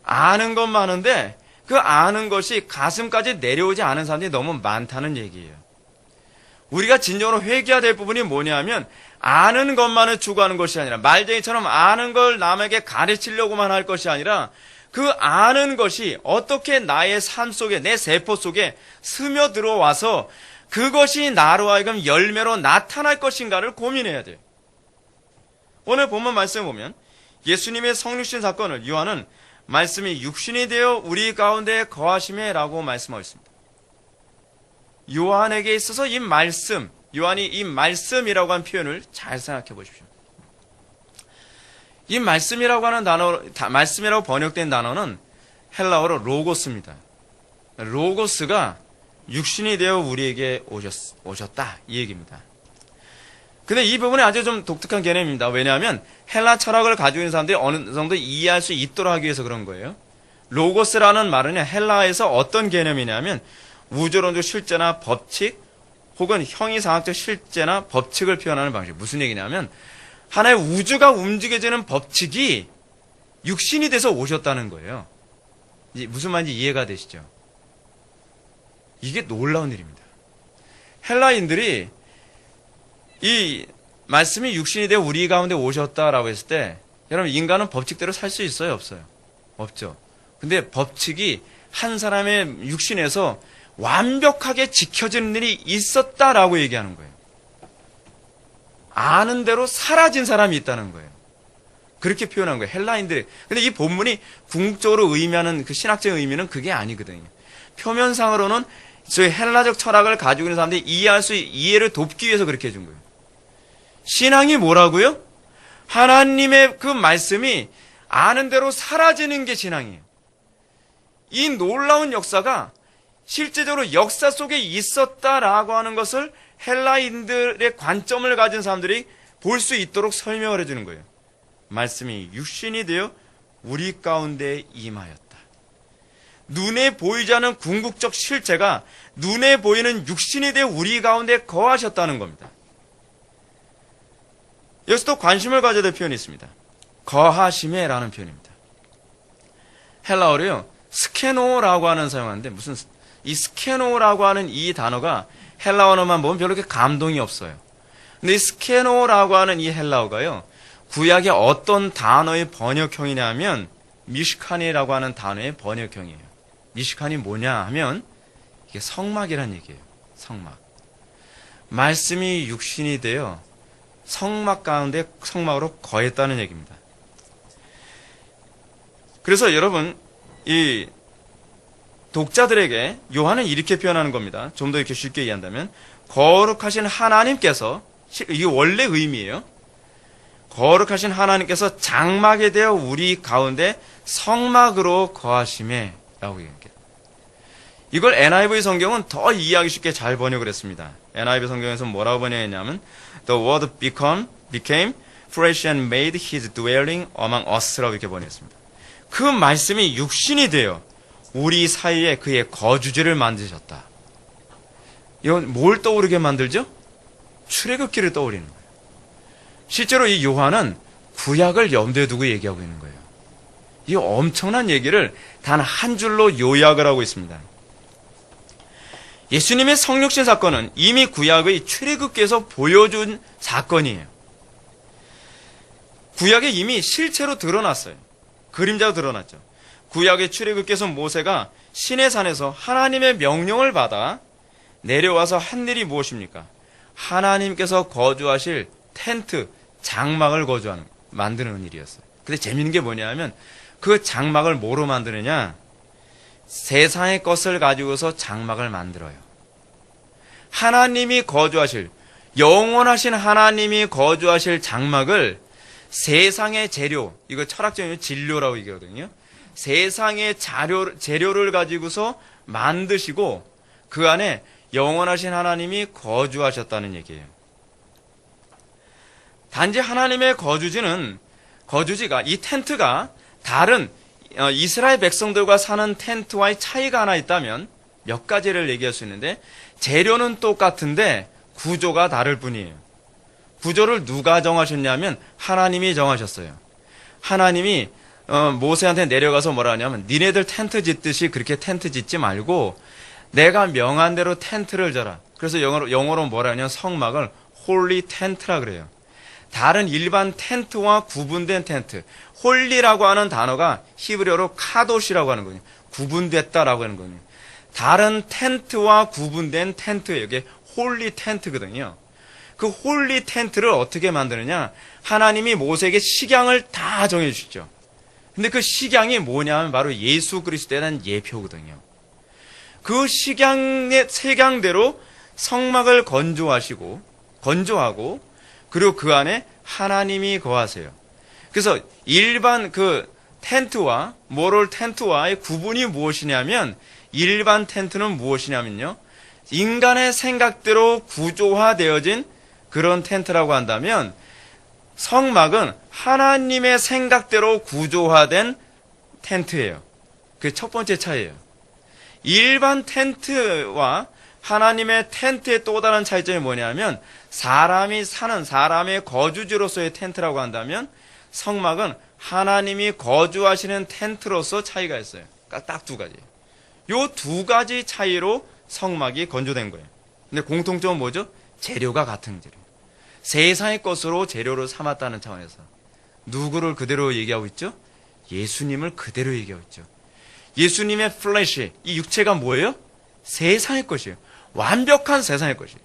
아는 건 많은데 그 아는 것이 가슴까지 내려오지 않은 사람들이 너무 많다는 얘기예요. 우리가 진정으로 회개해야 될 부분이 뭐냐면 아는 것만을 추구하는 것이 아니라 말쟁이처럼 아는 걸 남에게 가르치려고만 할 것이 아니라 그 아는 것이 어떻게 나의 삶 속에 내 세포 속에 스며들어와서 그것이 나로 하여금 열매로 나타날 것인가를 고민해야 돼요. 오늘 본문 말씀을 보면 예수님의 성육신 사건을 요한은 말씀이 육신이 되어 우리 가운데 거하심에 라고 말씀하고 있습니다. 요한에게 있어서 이 말씀, 요한이 이 말씀이라고 하는 표현을 잘 생각해 보십시오. 이 말씀이라고 하는 단어, 말씀이라고 번역된 단어는 헬라어로 로고스입니다. 로고스가 육신이 되어 우리에게 오셨다 이 얘기입니다. 근데 이 부분이 아주 좀 독특한 개념입니다. 왜냐하면 헬라 철학을 가지고 있는 사람들이 어느 정도 이해할 수 있도록 하기 위해서 그런 거예요. 로고스라는 말은 헬라에서 어떤 개념이냐면 우주론적 실제나 법칙 혹은 형이상학적 실제나 법칙을 표현하는 방식. 무슨 얘기냐면 하나의 우주가 움직여지는 법칙이 육신이 돼서 오셨다는 거예요. 이제 무슨 말인지 이해가 되시죠? 이게 놀라운 일입니다. 헬라인들이 이 말씀이 육신이 되어 우리 가운데 오셨다라고 했을 때 여러분 인간은 법칙대로 살 수 있어요? 없어요? 없죠. 근데 법칙이 한 사람의 육신에서 완벽하게 지켜지는 일이 있었다라고 얘기하는 거예요. 아는 대로 사라진 사람이 있다는 거예요. 그렇게 표현한 거예요. 헬라인들이. 근데 이 본문이 궁극적으로 의미하는 그 신학적 의미는 그게 아니거든요. 표면상으로는 저희 헬라적 철학을 가지고 있는 사람들이 이해를 돕기 위해서 그렇게 해준 거예요. 신앙이 뭐라고요? 하나님의 그 말씀이 아는 대로 사라지는 게 신앙이에요. 이 놀라운 역사가 실제적으로 역사 속에 있었다라고 하는 것을 헬라인들의 관점을 가진 사람들이 볼 수 있도록 설명을 해주는 거예요. 말씀이 육신이 되어 우리 가운데 임하였다. 눈에 보이지 않는 궁극적 실체가 눈에 보이는 육신이 되어 우리 가운데 거하셨다는 겁니다. 여기서 또 관심을 가져야 될 표현이 있습니다. 거하심에 라는 표현입니다. 헬라어로요, 스케노라고 하는 사용하는데 이 스케노라고 하는 이 단어가 헬라어만 보면 별로 그렇게 감동이 없어요. 근데 이 스케노라고 하는 이 헬라어가요, 구약의 어떤 단어의 번역형이냐면 미시칸이라고 하는 단어의 번역형이에요. 미시칸이 뭐냐 하면 이게 성막이란 얘기예요. 성막. 말씀이 육신이 되어 성막 가운데 성막으로 거했다는 얘기입니다. 그래서 여러분 이 독자들에게 요한은 이렇게 표현하는 겁니다. 좀 더 이렇게 쉽게 이해한다면 거룩하신 하나님께서, 이게 원래 의미예요. 거룩하신 하나님께서 장막에 대어 우리 가운데 성막으로 거하심에 라고 얘기합니다. 이걸 NIV 성경은 더 이해하기 쉽게 잘 번역을 했습니다. NIV 성경에서 뭐라고 번역했냐면 The word became flesh and made his dwelling among us라고 이렇게 번역했습니다. 그 말씀이 육신이 되어 우리 사이에 그의 거주지를 만드셨다. 이건 뭘 떠오르게 만들죠? 출애굽기를 떠올리는 거예요. 실제로 이 요한은 구약을 염두에 두고 얘기하고 있는 거예요. 이 엄청난 얘기를 단 한 줄로 요약을 하고 있습니다. 예수님의 성육신 사건은 이미 구약의 출애굽기에서 보여준 사건이에요. 구약에 이미 실체로 드러났어요. 그림자로 드러났죠. 구약의 출애굽기에서 모세가 시내산에서 하나님의 명령을 받아 내려와서 한 일이 무엇입니까? 하나님께서 거주하실 텐트, 장막을 만드는 일이었어요. 근데 재밌는 게 뭐냐면 그 장막을 뭐로 만드느냐? 세상의 것을 가지고서 장막을 만들어요. 하나님이 거주하실, 영원하신 하나님이 거주하실 장막을 세상의 재료, 이거 철학적인 진료라고 얘기하거든요. 세상의 재료를 가지고서 만드시고 그 안에 영원하신 하나님이 거주하셨다는 얘기예요. 단지 하나님의 거주지가 이 텐트가 다른 이스라엘 백성들과 사는 텐트와의 차이가 하나 있다면 몇 가지를 얘기할 수 있는데 재료는 똑같은데 구조가 다를 뿐이에요. 구조를 누가 정하셨냐면 하나님이 정하셨어요. 하나님이 모세한테 내려가서 뭐라 하냐면 니네들 텐트 짓듯이 그렇게 텐트 짓지 말고 내가 명한 대로 텐트를 져라. 그래서 영어로 뭐라 하냐면 성막을 홀리 텐트라 그래요. 다른 일반 텐트와 구분된 텐트. 홀리라고 하는 단어가 히브리어로 카도시라고 하는 거예요. 구분됐다라고 하는 거예요. 다른 텐트와 구분된 텐트예요. 이게 홀리 텐트거든요. 그 홀리 텐트를 어떻게 만드느냐? 하나님이 모세에게 식양을 다 정해주시죠. 근데 그 식양이 뭐냐면 바로 예수 그리스도에 대한 예표거든요. 그 식양의 색양대로 성막을 건조하고 그리고 그 안에 하나님이 거하세요. 그래서 일반 그 텐트와 모럴 텐트와의 구분이 무엇이냐면 일반 텐트는 무엇이냐면요. 인간의 생각대로 구조화되어진 그런 텐트라고 한다면 성막은 하나님의 생각대로 구조화된 텐트예요. 그게 첫 번째 차이예요. 일반 텐트와 하나님의 텐트의 또 다른 차이점이 뭐냐면 사람이 사는 사람의 거주지로서의 텐트라고 한다면 성막은 하나님이 거주하시는 텐트로서 차이가 있어요. 딱 두 가지. 요 두 가지 차이로 성막이 건조된 거예요. 근데 공통점은 뭐죠? 재료가 같은 재료. 세상의 것으로 재료를 삼았다는 차원에서 누구를 그대로 얘기하고 있죠? 예수님을 그대로 얘기하고 있죠. 예수님의 플래시, 이 육체가 뭐예요? 세상의 것이에요. 완벽한 세상의 것이에요.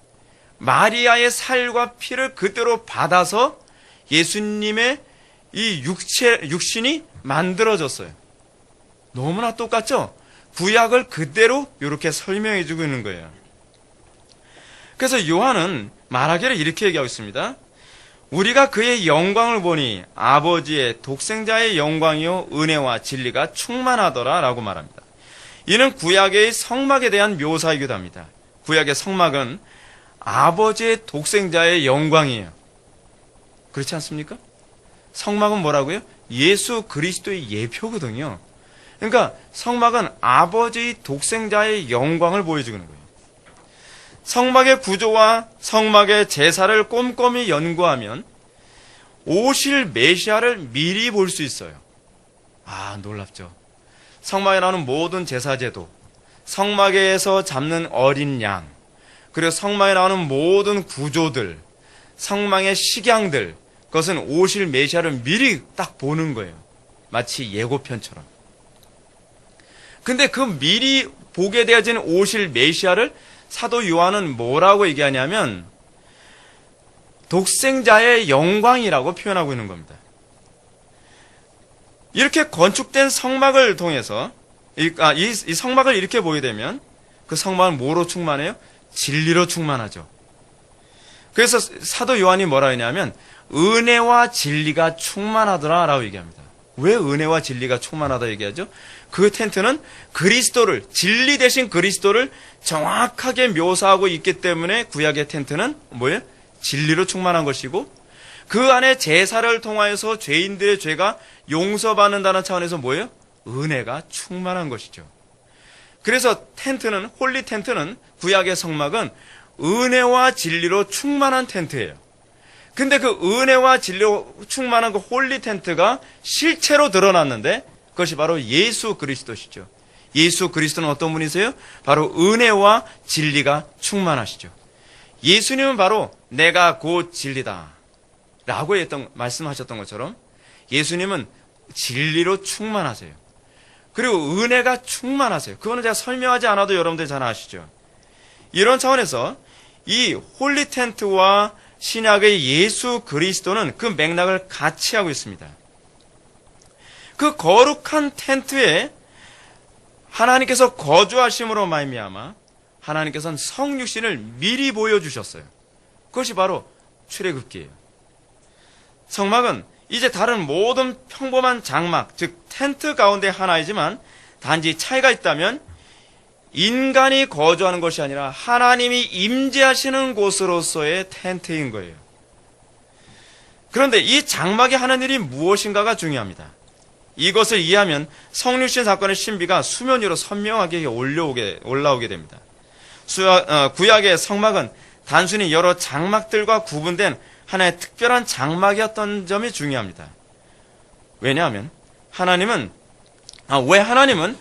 마리아의 살과 피를 그대로 받아서 예수님의 이 육신이 만들어졌어요. 너무나 똑같죠? 구약을 그대로 이렇게 설명해 주고 있는 거예요. 그래서 요한은 말하기를 이렇게 얘기하고 있습니다. 우리가 그의 영광을 보니 아버지의 독생자의 영광이요 은혜와 진리가 충만하더라 라고 말합니다. 이는 구약의 성막에 대한 묘사이기도 합니다. 구약의 성막은 아버지의 독생자의 영광이에요. 그렇지 않습니까? 성막은 뭐라고요? 예수 그리스도의 예표거든요. 그러니까 성막은 아버지의 독생자의 영광을 보여주는 거예요. 성막의 구조와 성막의 제사를 꼼꼼히 연구하면 오실 메시아를 미리 볼 수 있어요. 아, 놀랍죠. 성막에 나오는 모든 제사제도, 성막에서 잡는 어린 양, 그리고 성막에 나오는 모든 구조들, 성막의 식양들, 그것은 오실 메시아를 미리 딱 보는 거예요. 마치 예고편처럼. 근데 그 미리 보게 되어진 오실 메시아를 사도 요한은 뭐라고 얘기하냐면 독생자의 영광이라고 표현하고 있는 겁니다. 이렇게 건축된 성막을 통해서 이 성막을 이렇게 보게 되면 그 성막은 뭐로 충만해요? 진리로 충만하죠. 그래서 사도 요한이 뭐라 하냐면 은혜와 진리가 충만하더라 라고 얘기합니다. 왜 은혜와 진리가 충만하다 얘기하죠? 그 텐트는 그리스도를, 진리 대신 그리스도를 정확하게 묘사하고 있기 때문에 구약의 텐트는 뭐예요? 진리로 충만한 것이고 그 안에 제사를 통하여서 죄인들의 죄가 용서받는다는 차원에서 뭐예요? 은혜가 충만한 것이죠. 그래서 텐트는, 홀리 텐트는, 구약의 성막은 은혜와 진리로 충만한 텐트예요. 근데 그 은혜와 진리로 충만한 그 홀리 텐트가 실체로 드러났는데 그것이 바로 예수 그리스도시죠. 예수 그리스도는 어떤 분이세요? 바로 은혜와 진리가 충만하시죠. 예수님은 바로 내가 곧 진리다 라고 말씀하셨던 것처럼 예수님은 진리로 충만하세요. 그리고 은혜가 충만하세요. 그거는 제가 설명하지 않아도 여러분들 잘 아시죠. 이런 차원에서 이 홀리 텐트와 신약의 예수 그리스도는 그 맥락을 같이 하고 있습니다. 그 거룩한 텐트에 하나님께서 거주하심으로 말미암아 하나님께서는 성육신을 미리 보여주셨어요. 그것이 바로 출애굽기예요. 성막은 이제 다른 모든 평범한 장막, 즉 텐트 가운데 하나이지만 단지 차이가 있다면 인간이 거주하는 것이 아니라 하나님이 임재하시는 곳으로서의 텐트인 거예요. 그런데 이 장막이 하는 일이 무엇인가가 중요합니다. 이것을 이해하면 성육신 사건의 신비가 수면 위로 선명하게 올라오게 됩니다. 구약의 성막은 단순히 여러 장막들과 구분된 하나의 특별한 장막이었던 점이 중요합니다. 왜냐하면 왜 하나님은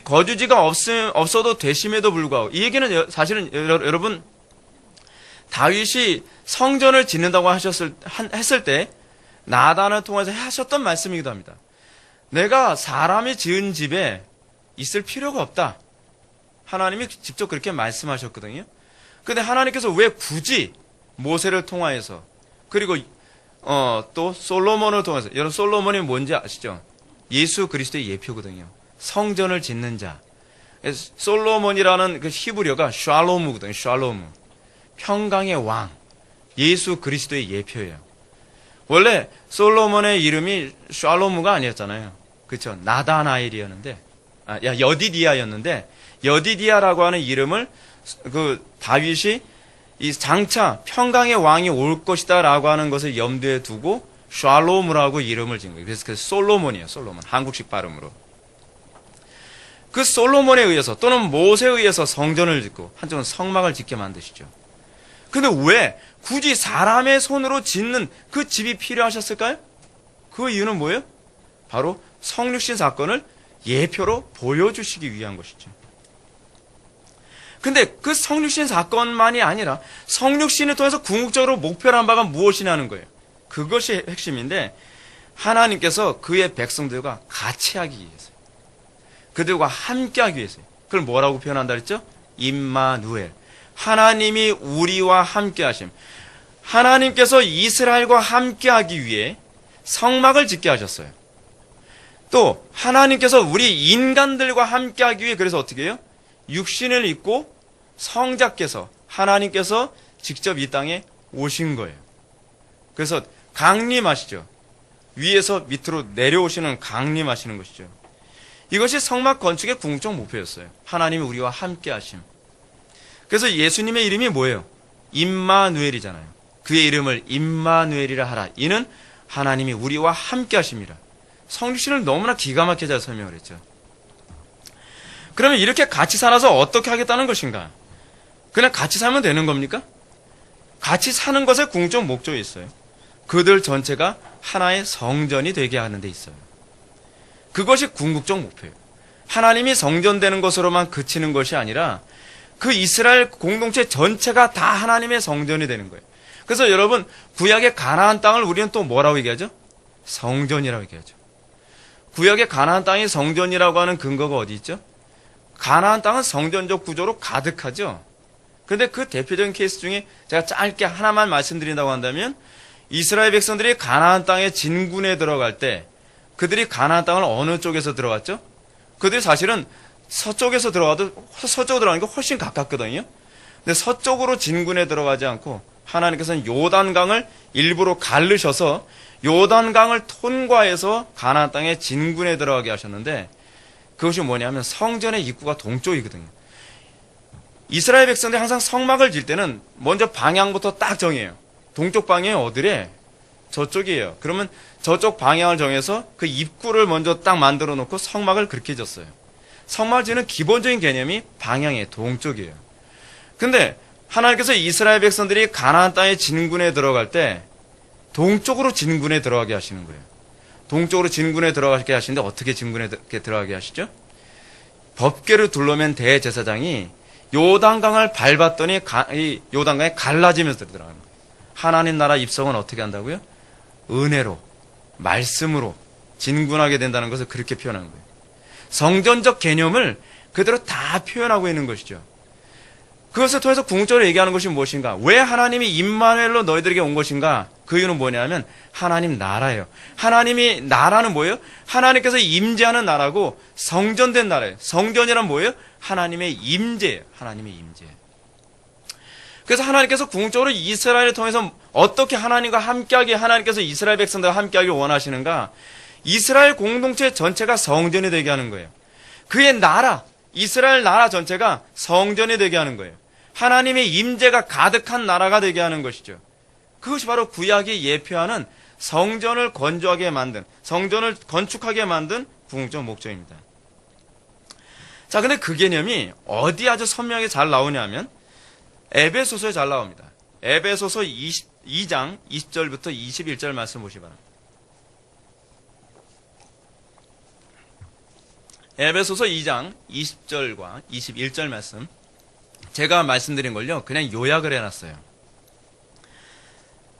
거주지가 없어도 되심에도 불구하고, 이 얘기는 사실은 여러분 다윗이 성전을 짓는다고 했을 때 나단을 통해서 하셨던 말씀이기도 합니다. 내가 사람이 지은 집에 있을 필요가 없다. 하나님이 직접 그렇게 말씀하셨거든요. 근데 하나님께서 왜 굳이 모세를 통하여서, 그리고 또 솔로몬을 통해서, 여러분 솔로몬이 뭔지 아시죠? 예수 그리스도의 예표거든요. 성전을 짓는 자. 솔로몬이라는 그 히브리어가 샬롬이거든요. 샬롬. 평강의 왕. 예수 그리스도의 예표예요. 원래 솔로몬의 이름이 샬롬가 아니었잖아요. 그렇죠? 나다나엘이었는데, 여디디아였는데, 여디디아라고 하는 이름을 그 다윗이 이 장차 평강의 왕이 올 것이다라고 하는 것을 염두에 두고 샬롬이라고 이름을 지은 거예요. 그래서 그 솔로몬이에요. 솔로몬. 한국식 발음으로. 그 솔로몬에 의해서 또는 모세에 의해서 성전을 짓고 한쪽은 성막을 짓게 만드시죠. 근데 왜 굳이 사람의 손으로 짓는 그 집이 필요하셨을까요? 그 이유는 뭐예요? 바로 성육신 사건을 예표로 보여주시기 위한 것이죠. 근데 그 성육신 사건만이 아니라 성육신을 통해서 궁극적으로 목표로 한 바가 무엇이냐는 거예요. 그것이 핵심인데 하나님께서 그의 백성들과 같이 하기 위해서, 그들과 함께 하기 위해서. 그걸 뭐라고 표현한다 그랬죠? 임마누엘. 하나님이 우리와 함께 하심. 하나님께서 이스라엘과 함께 하기 위해 성막을 짓게 하셨어요. 또 하나님께서 우리 인간들과 함께 하기 위해 그래서 어떻게 해요? 육신을 입고 성자께서, 하나님께서 직접 이 땅에 오신 거예요. 그래서 강림하시죠. 위에서 밑으로 내려오시는 강림하시는 것이죠. 이것이 성막 건축의 궁극적 목표였어요. 하나님이 우리와 함께 하심. 그래서 예수님의 이름이 뭐예요? 임마누엘이잖아요. 그의 이름을 임마누엘이라 하라. 이는 하나님이 우리와 함께 하심이라. 성육신을 너무나 기가 막히게 잘 설명을 했죠. 그러면 이렇게 같이 살아서 어떻게 하겠다는 것인가? 그냥 같이 살면 되는 겁니까? 같이 사는 것에 궁극적 목적이 있어요. 그들 전체가 하나의 성전이 되게 하는 데 있어요. 그것이 궁극적 목표예요. 하나님이 성전되는 것으로만 그치는 것이 아니라 그 이스라엘 공동체 전체가 다 하나님의 성전이 되는 거예요. 그래서 여러분, 구약의 가나안 땅을 우리는 또 뭐라고 얘기하죠? 성전이라고 얘기하죠. 구약의 가나안 땅이 성전이라고 하는 근거가 어디 있죠? 가나안 땅은 성전적 구조로 가득하죠. 그런데 그 대표적인 케이스 중에 제가 짧게 하나만 말씀드린다고 한다면, 이스라엘 백성들이 가나안 땅의 진군에 들어갈 때 그들이 가나안 땅을 어느 쪽에서 들어갔죠? 그들이 사실은 서쪽에서 서쪽으로 들어가는 게 훨씬 가깝거든요. 근데 서쪽으로 진군에 들어가지 않고 하나님께서는 요단강을 일부러 가르셔서 요단강을 통과해서 가나안 땅의 진군에 들어가게 하셨는데, 그것이 뭐냐면 성전의 입구가 동쪽이거든요. 이스라엘 백성들이 항상 성막을 질 때는 먼저 방향부터 딱 정해요. 동쪽 방향이 어디래? 저쪽이에요. 그러면 저쪽 방향을 정해서 그 입구를 먼저 딱 만들어 놓고 성막을 그렇게 졌어요. 성막을 지는 기본적인 개념이 방향의 동쪽이에요. 근데 하나님께서 이스라엘 백성들이 가나안 땅의 진군에 들어갈 때 동쪽으로 진군에 들어가게 하시는 거예요. 동쪽으로 진군에 들어가게 하시는데 어떻게 진군에 들어가게 하시죠? 법궤를 둘러맨 대제사장이 요단강을 밟았더니 이 요단강에 갈라지면서 들어가는 거예요. 하나님 나라 입성은 어떻게 한다고요? 은혜로, 말씀으로 진군하게 된다는 것을 그렇게 표현하는 거예요. 성전적 개념을 그대로 다 표현하고 있는 것이죠. 그것을 통해서 궁극적으로 얘기하는 것이 무엇인가? 왜 하나님이 임마누엘로 너희들에게 온 것인가? 그 이유는 뭐냐면 하나님 나라예요. 하나님이 나라는 뭐예요? 하나님께서 임재하는 나라고 성전된 나라예요. 성전이란 뭐예요? 하나님의 임재예요. 하나님의 임재. 그래서 하나님께서 궁극적으로 이스라엘을 통해서 어떻게 하나님과 함께하게 하나님께서 이스라엘 백성들과 함께하기 원하시는가? 이스라엘 공동체 전체가 성전이 되게 하는 거예요. 그의 나라, 이스라엘 나라 전체가 성전이 되게 하는 거예요. 하나님의 임재가 가득한 나라가 되게 하는 것이죠. 그것이 바로 구약이 예표하는 성전을 건조하게 만든, 성전을 건축하게 만든 궁극적 목적입니다. 자, 근데 그 개념이 어디 아주 선명하게 잘 나오냐면 에베소서에 잘 나옵니다. 에베소서 2장 20절부터 21절 말씀 보시기 바랍니다. 에베소서 2장 20절과 21절 말씀. 제가 말씀드린 걸요, 그냥 요약을 해놨어요.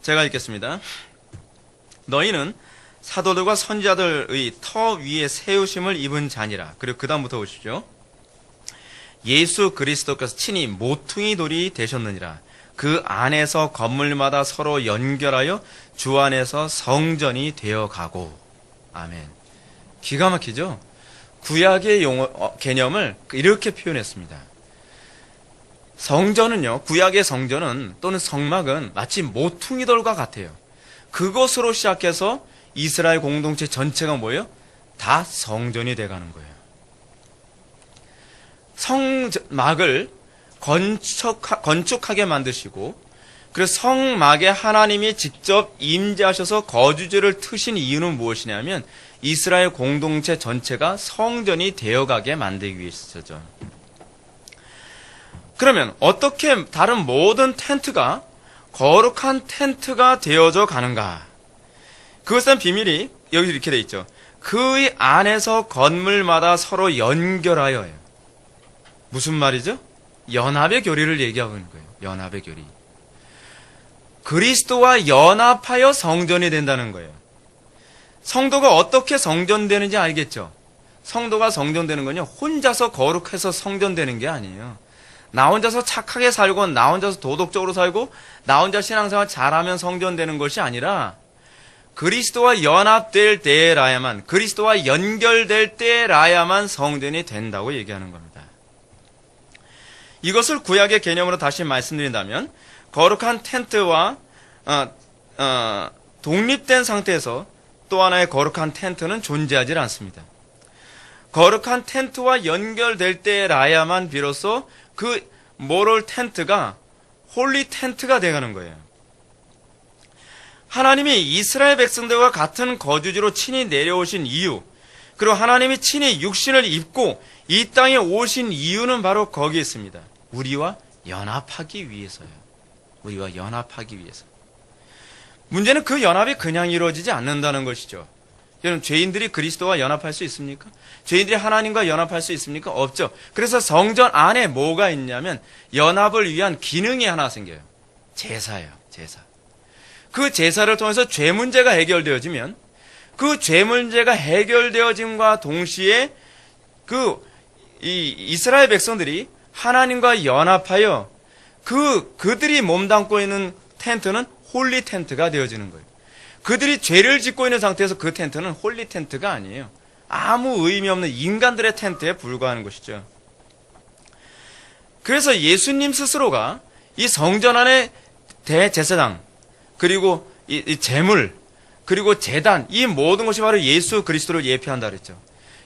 제가 읽겠습니다. 너희는 사도들과 선지자들의 터 위에 세우심을 입은 자니라. 그리고 그 다음부터 보시죠. 예수 그리스도께서 친히 모퉁이 돌이 되셨느니라. 그 안에서 건물마다 서로 연결하여 주 안에서 성전이 되어가고. 아멘. 기가 막히죠? 구약의 개념을 이렇게 표현했습니다. 성전은요, 구약의 성전은 또는 성막은 마치 모퉁이돌과 같아요. 그것으로 시작해서 이스라엘 공동체 전체가 뭐예요? 다 성전이 돼가는 거예요. 성막을 건축하게 만드시고, 그래서 성막에 하나님이 직접 임재하셔서 거주지를 트신 이유는 무엇이냐면 이스라엘 공동체 전체가 성전이 되어가게 만들기 위해서죠. 그러면 어떻게 다른 모든 텐트가 거룩한 텐트가 되어져 가는가? 그것은 비밀이 여기 이렇게 돼 있죠. 그 안에서 건물마다 서로 연결하여요. 무슨 말이죠? 연합의 교리를 얘기하고 있는 거예요. 연합의 교리. 그리스도와 연합하여 성전이 된다는 거예요. 성도가 어떻게 성전되는지 알겠죠? 성도가 성전되는 건요, 혼자서 거룩해서 성전되는 게 아니에요. 나 혼자서 착하게 살고, 나 혼자서 도덕적으로 살고, 나 혼자 신앙생활 잘하면 성전되는 것이 아니라 그리스도와 연합될 때라야만, 그리스도와 연결될 때라야만 성전이 된다고 얘기하는 겁니다. 이것을 구약의 개념으로 다시 말씀드린다면 거룩한 텐트와 독립된 상태에서 또 하나의 거룩한 텐트는 존재하지 않습니다. 거룩한 텐트와 연결될 때라야만 비로소 그 모럴 텐트가 홀리 텐트가 되어가는 거예요. 하나님이 이스라엘 백성들과 같은 거주지로 친히 내려오신 이유, 그리고 하나님이 친히 육신을 입고 이 땅에 오신 이유는 바로 거기에 있습니다. 우리와 연합하기 위해서요. 우리와 연합하기 위해서. 문제는 그 연합이 그냥 이루어지지 않는다는 것이죠. 여러분, 죄인들이 그리스도와 연합할 수 있습니까? 죄인들이 하나님과 연합할 수 있습니까? 없죠. 그래서 성전 안에 뭐가 있냐면 연합을 위한 기능이 하나 생겨요. 제사예요. 제사. 그 제사를 통해서 죄 문제가 해결되어지면 그 죄 문제가 해결되어짐과 동시에 이스라엘 백성들이 하나님과 연합하여 그들이 몸담고 있는 텐트는 홀리 텐트가 되어지는 거예요. 그들이 죄를 짓고 있는 상태에서 그 텐트는 홀리 텐트가 아니에요. 아무 의미 없는 인간들의 텐트에 불과하는 것이죠. 그래서 예수님 스스로가 이 성전 안에 대제사장, 그리고 이 제물, 그리고 제단, 이 모든 것이 바로 예수 그리스도를 예표한다 그랬죠.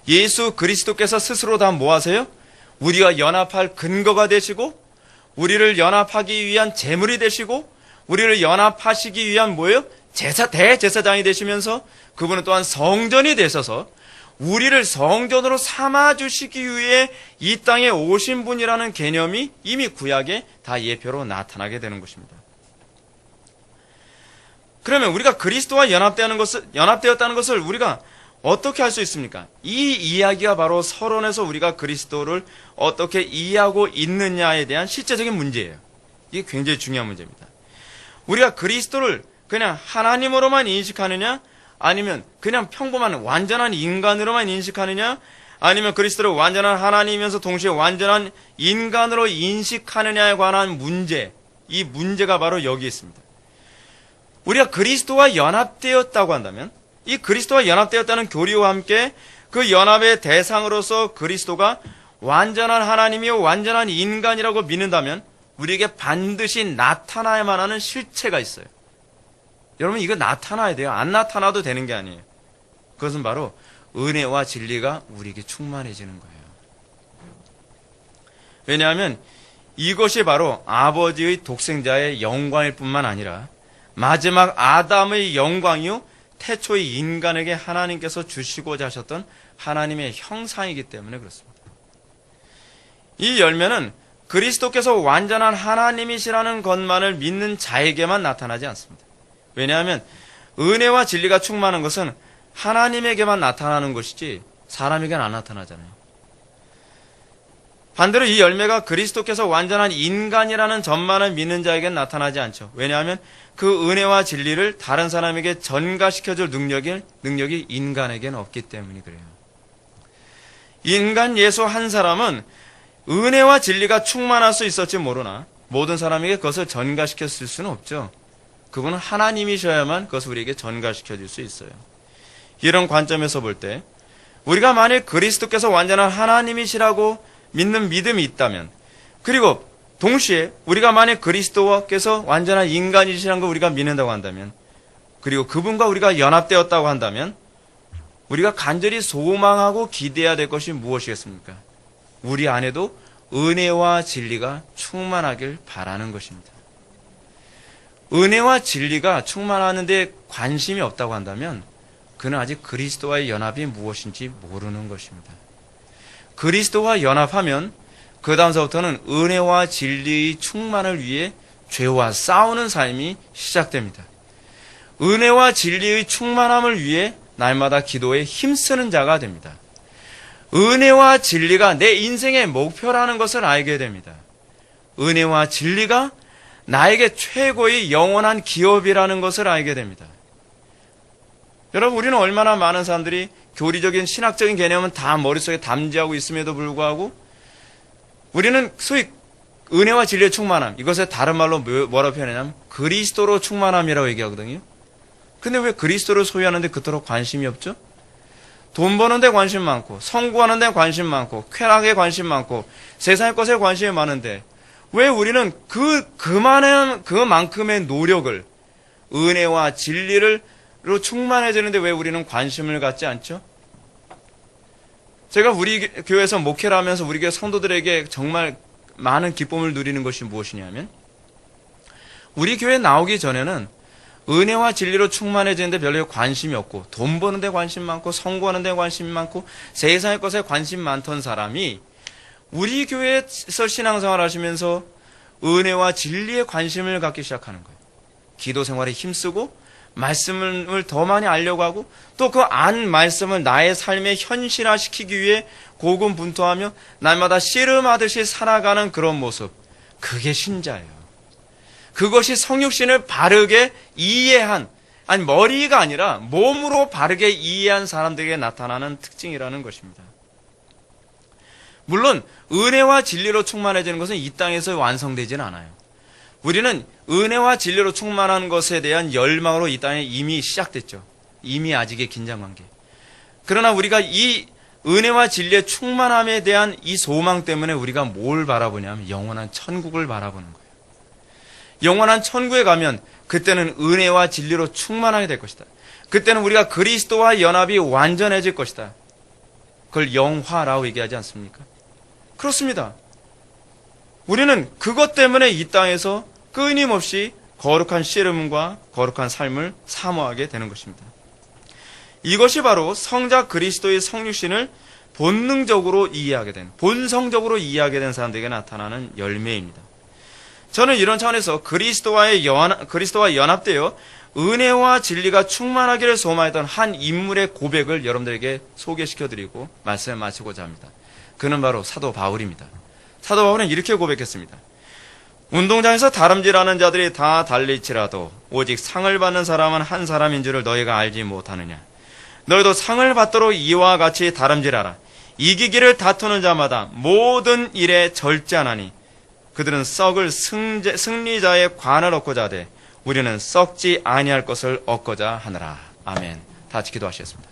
예수 그리스도께서 스스로 다 뭐 하세요? 우리와 연합할 근거가 되시고, 우리를 연합하기 위한 제물이 되시고, 우리를 연합하시기 위한 뭐예요? 대제사장이 되시면서 그분은 또한 성전이 되셔서 우리를 성전으로 삼아주시기 위해 이 땅에 오신 분이라는 개념이 이미 구약에 다 예표로 나타나게 되는 것입니다. 그러면 우리가 그리스도와 연합되었다는 것을 우리가 어떻게 할 수 있습니까? 이 이야기가 바로 서론에서 우리가 그리스도를 어떻게 이해하고 있느냐에 대한 실제적인 문제예요. 이게 굉장히 중요한 문제입니다. 우리가 그리스도를 그냥 하나님으로만 인식하느냐, 아니면 그냥 평범한 완전한 인간으로만 인식하느냐, 아니면 그리스도를 완전한 하나님이면서 동시에 완전한 인간으로 인식하느냐에 관한 문제, 이 문제가 바로 여기 있습니다. 우리가 그리스도와 연합되었다고 한다면, 이 그리스도와 연합되었다는 교리와 함께 그 연합의 대상으로서 그리스도가 완전한 하나님이요 완전한 인간이라고 믿는다면 우리에게 반드시 나타나야만 하는 실체가 있어요. 여러분, 이거 나타나야 돼요. 안 나타나도 되는 게 아니에요. 그것은 바로 은혜와 진리가 우리에게 충만해지는 거예요. 왜냐하면 이것이 바로 아버지의 독생자의 영광일 뿐만 아니라 마지막 아담의 영광이요 태초의 인간에게 하나님께서 주시고자 하셨던 하나님의 형상이기 때문에 그렇습니다. 이 열매는 그리스도께서 완전한 하나님이시라는 것만을 믿는 자에게만 나타나지 않습니다. 왜냐하면 은혜와 진리가 충만한 것은 하나님에게만 나타나는 것이지 사람에게는 안 나타나잖아요. 반대로 이 열매가 그리스도께서 완전한 인간이라는 점만을 믿는 자에게는 나타나지 않죠. 왜냐하면 그 은혜와 진리를 다른 사람에게 전가시켜줄 능력이 인간에게는 없기 때문이 그래요. 인간 예수 한 사람은 은혜와 진리가 충만할 수 있을지 모르나 모든 사람에게 그것을 전가시켰을 수는 없죠. 그분은 하나님이셔야만 그것을 우리에게 전가시켜줄 수 있어요. 이런 관점에서 볼 때 우리가 만일 그리스도께서 완전한 하나님이시라고 믿는 믿음이 있다면, 그리고 동시에 우리가 만일 그리스도께서 완전한 인간이시라는 걸 우리가 믿는다고 한다면, 그리고 그분과 우리가 연합되었다고 한다면 우리가 간절히 소망하고 기대해야 될 것이 무엇이겠습니까? 우리 안에도 은혜와 진리가 충만하길 바라는 것입니다. 은혜와 진리가 충만하는데 관심이 없다고 한다면 그는 아직 그리스도와의 연합이 무엇인지 모르는 것입니다. 그리스도와 연합하면 그 다음서부터는 은혜와 진리의 충만을 위해 죄와 싸우는 삶이 시작됩니다. 은혜와 진리의 충만함을 위해 날마다 기도에 힘쓰는 자가 됩니다. 은혜와 진리가 내 인생의 목표라는 것을 알게 됩니다. 은혜와 진리가 나에게 최고의 영원한 기업이라는 것을 알게 됩니다. 여러분, 우리는 얼마나 많은 사람들이 교리적인 신학적인 개념은 다 머릿속에 담지하고 있음에도 불구하고 우리는 소위 은혜와 진리의 충만함, 이것을 다른 말로 뭐라고 표현하냐면 그리스도로 충만함이라고 얘기하거든요. 근데 왜 그리스도를 소유하는데 그토록 관심이 없죠? 돈 버는 데 관심 많고, 성공하는 데 관심 많고, 쾌락에 관심 많고, 세상의 것에 관심이 많은데 왜 우리는 그만큼의 노력을 은혜와 진리로 충만해지는데 왜 우리는 관심을 갖지 않죠? 제가 우리 교회에서 목회를 하면서 우리 교회 성도들에게 정말 많은 기쁨을 누리는 것이 무엇이냐면, 우리 교회에 나오기 전에는 은혜와 진리로 충만해지는데 별로 관심이 없고, 돈 버는 데 관심 많고, 성공하는 데 관심이 많고, 세상의 것에 관심 많던 사람이 우리 교회에서 신앙생활을 하시면서 은혜와 진리에 관심을 갖기 시작하는 거예요. 기도 생활에 힘쓰고 말씀을 더 많이 알려고 하고, 또 그 안 말씀을 나의 삶에 현실화시키기 위해 고군분투하며 날마다 씨름하듯이 살아가는 그런 모습, 그게 신자예요. 그것이 성육신을 바르게 이해한, 아니 머리가 아니라 몸으로 바르게 이해한 사람들에게 나타나는 특징이라는 것입니다. 물론 은혜와 진리로 충만해지는 것은 이 땅에서 완성되지는 않아요. 우리는 은혜와 진리로 충만한 것에 대한 열망으로 이 땅에 이미 시작됐죠. 이미 아직의 긴장관계. 그러나 우리가 이 은혜와 진리의 충만함에 대한 이 소망 때문에 우리가 뭘 바라보냐면 영원한 천국을 바라보는 거예요. 영원한 천국에 가면 그때는 은혜와 진리로 충만하게 될 것이다. 그때는 우리가 그리스도와 연합이 완전해질 것이다. 그걸 영화라고 얘기하지 않습니까? 그렇습니다. 우리는 그것 때문에 이 땅에서 끊임없이 거룩한 씨름과 거룩한 삶을 사모하게 되는 것입니다. 이것이 바로 성자 그리스도의 성육신을 본능적으로 이해하게 된, 본성적으로 이해하게 된 사람들에게 나타나는 열매입니다. 저는 이런 차원에서 그리스도와 연합되어 은혜와 진리가 충만하기를 소망했던 한 인물의 고백을 여러분들에게 소개시켜드리고 말씀을 마치고자 합니다. 그는 바로 사도 바울입니다. 사도 바울은 이렇게 고백했습니다. 운동장에서 다름질하는 자들이 다 달릴지라도 오직 상을 받는 사람은 한 사람인 줄을 너희가 알지 못하느냐. 너희도 상을 받도록 이와 같이 다름질하라. 이기기를 다투는 자마다 모든 일에 절제하나니 그들은 썩을 승리자의 관을 얻고자 하되 우리는 썩지 아니할 것을 얻고자 하느라. 아멘. 다 같이 기도하시겠습니다.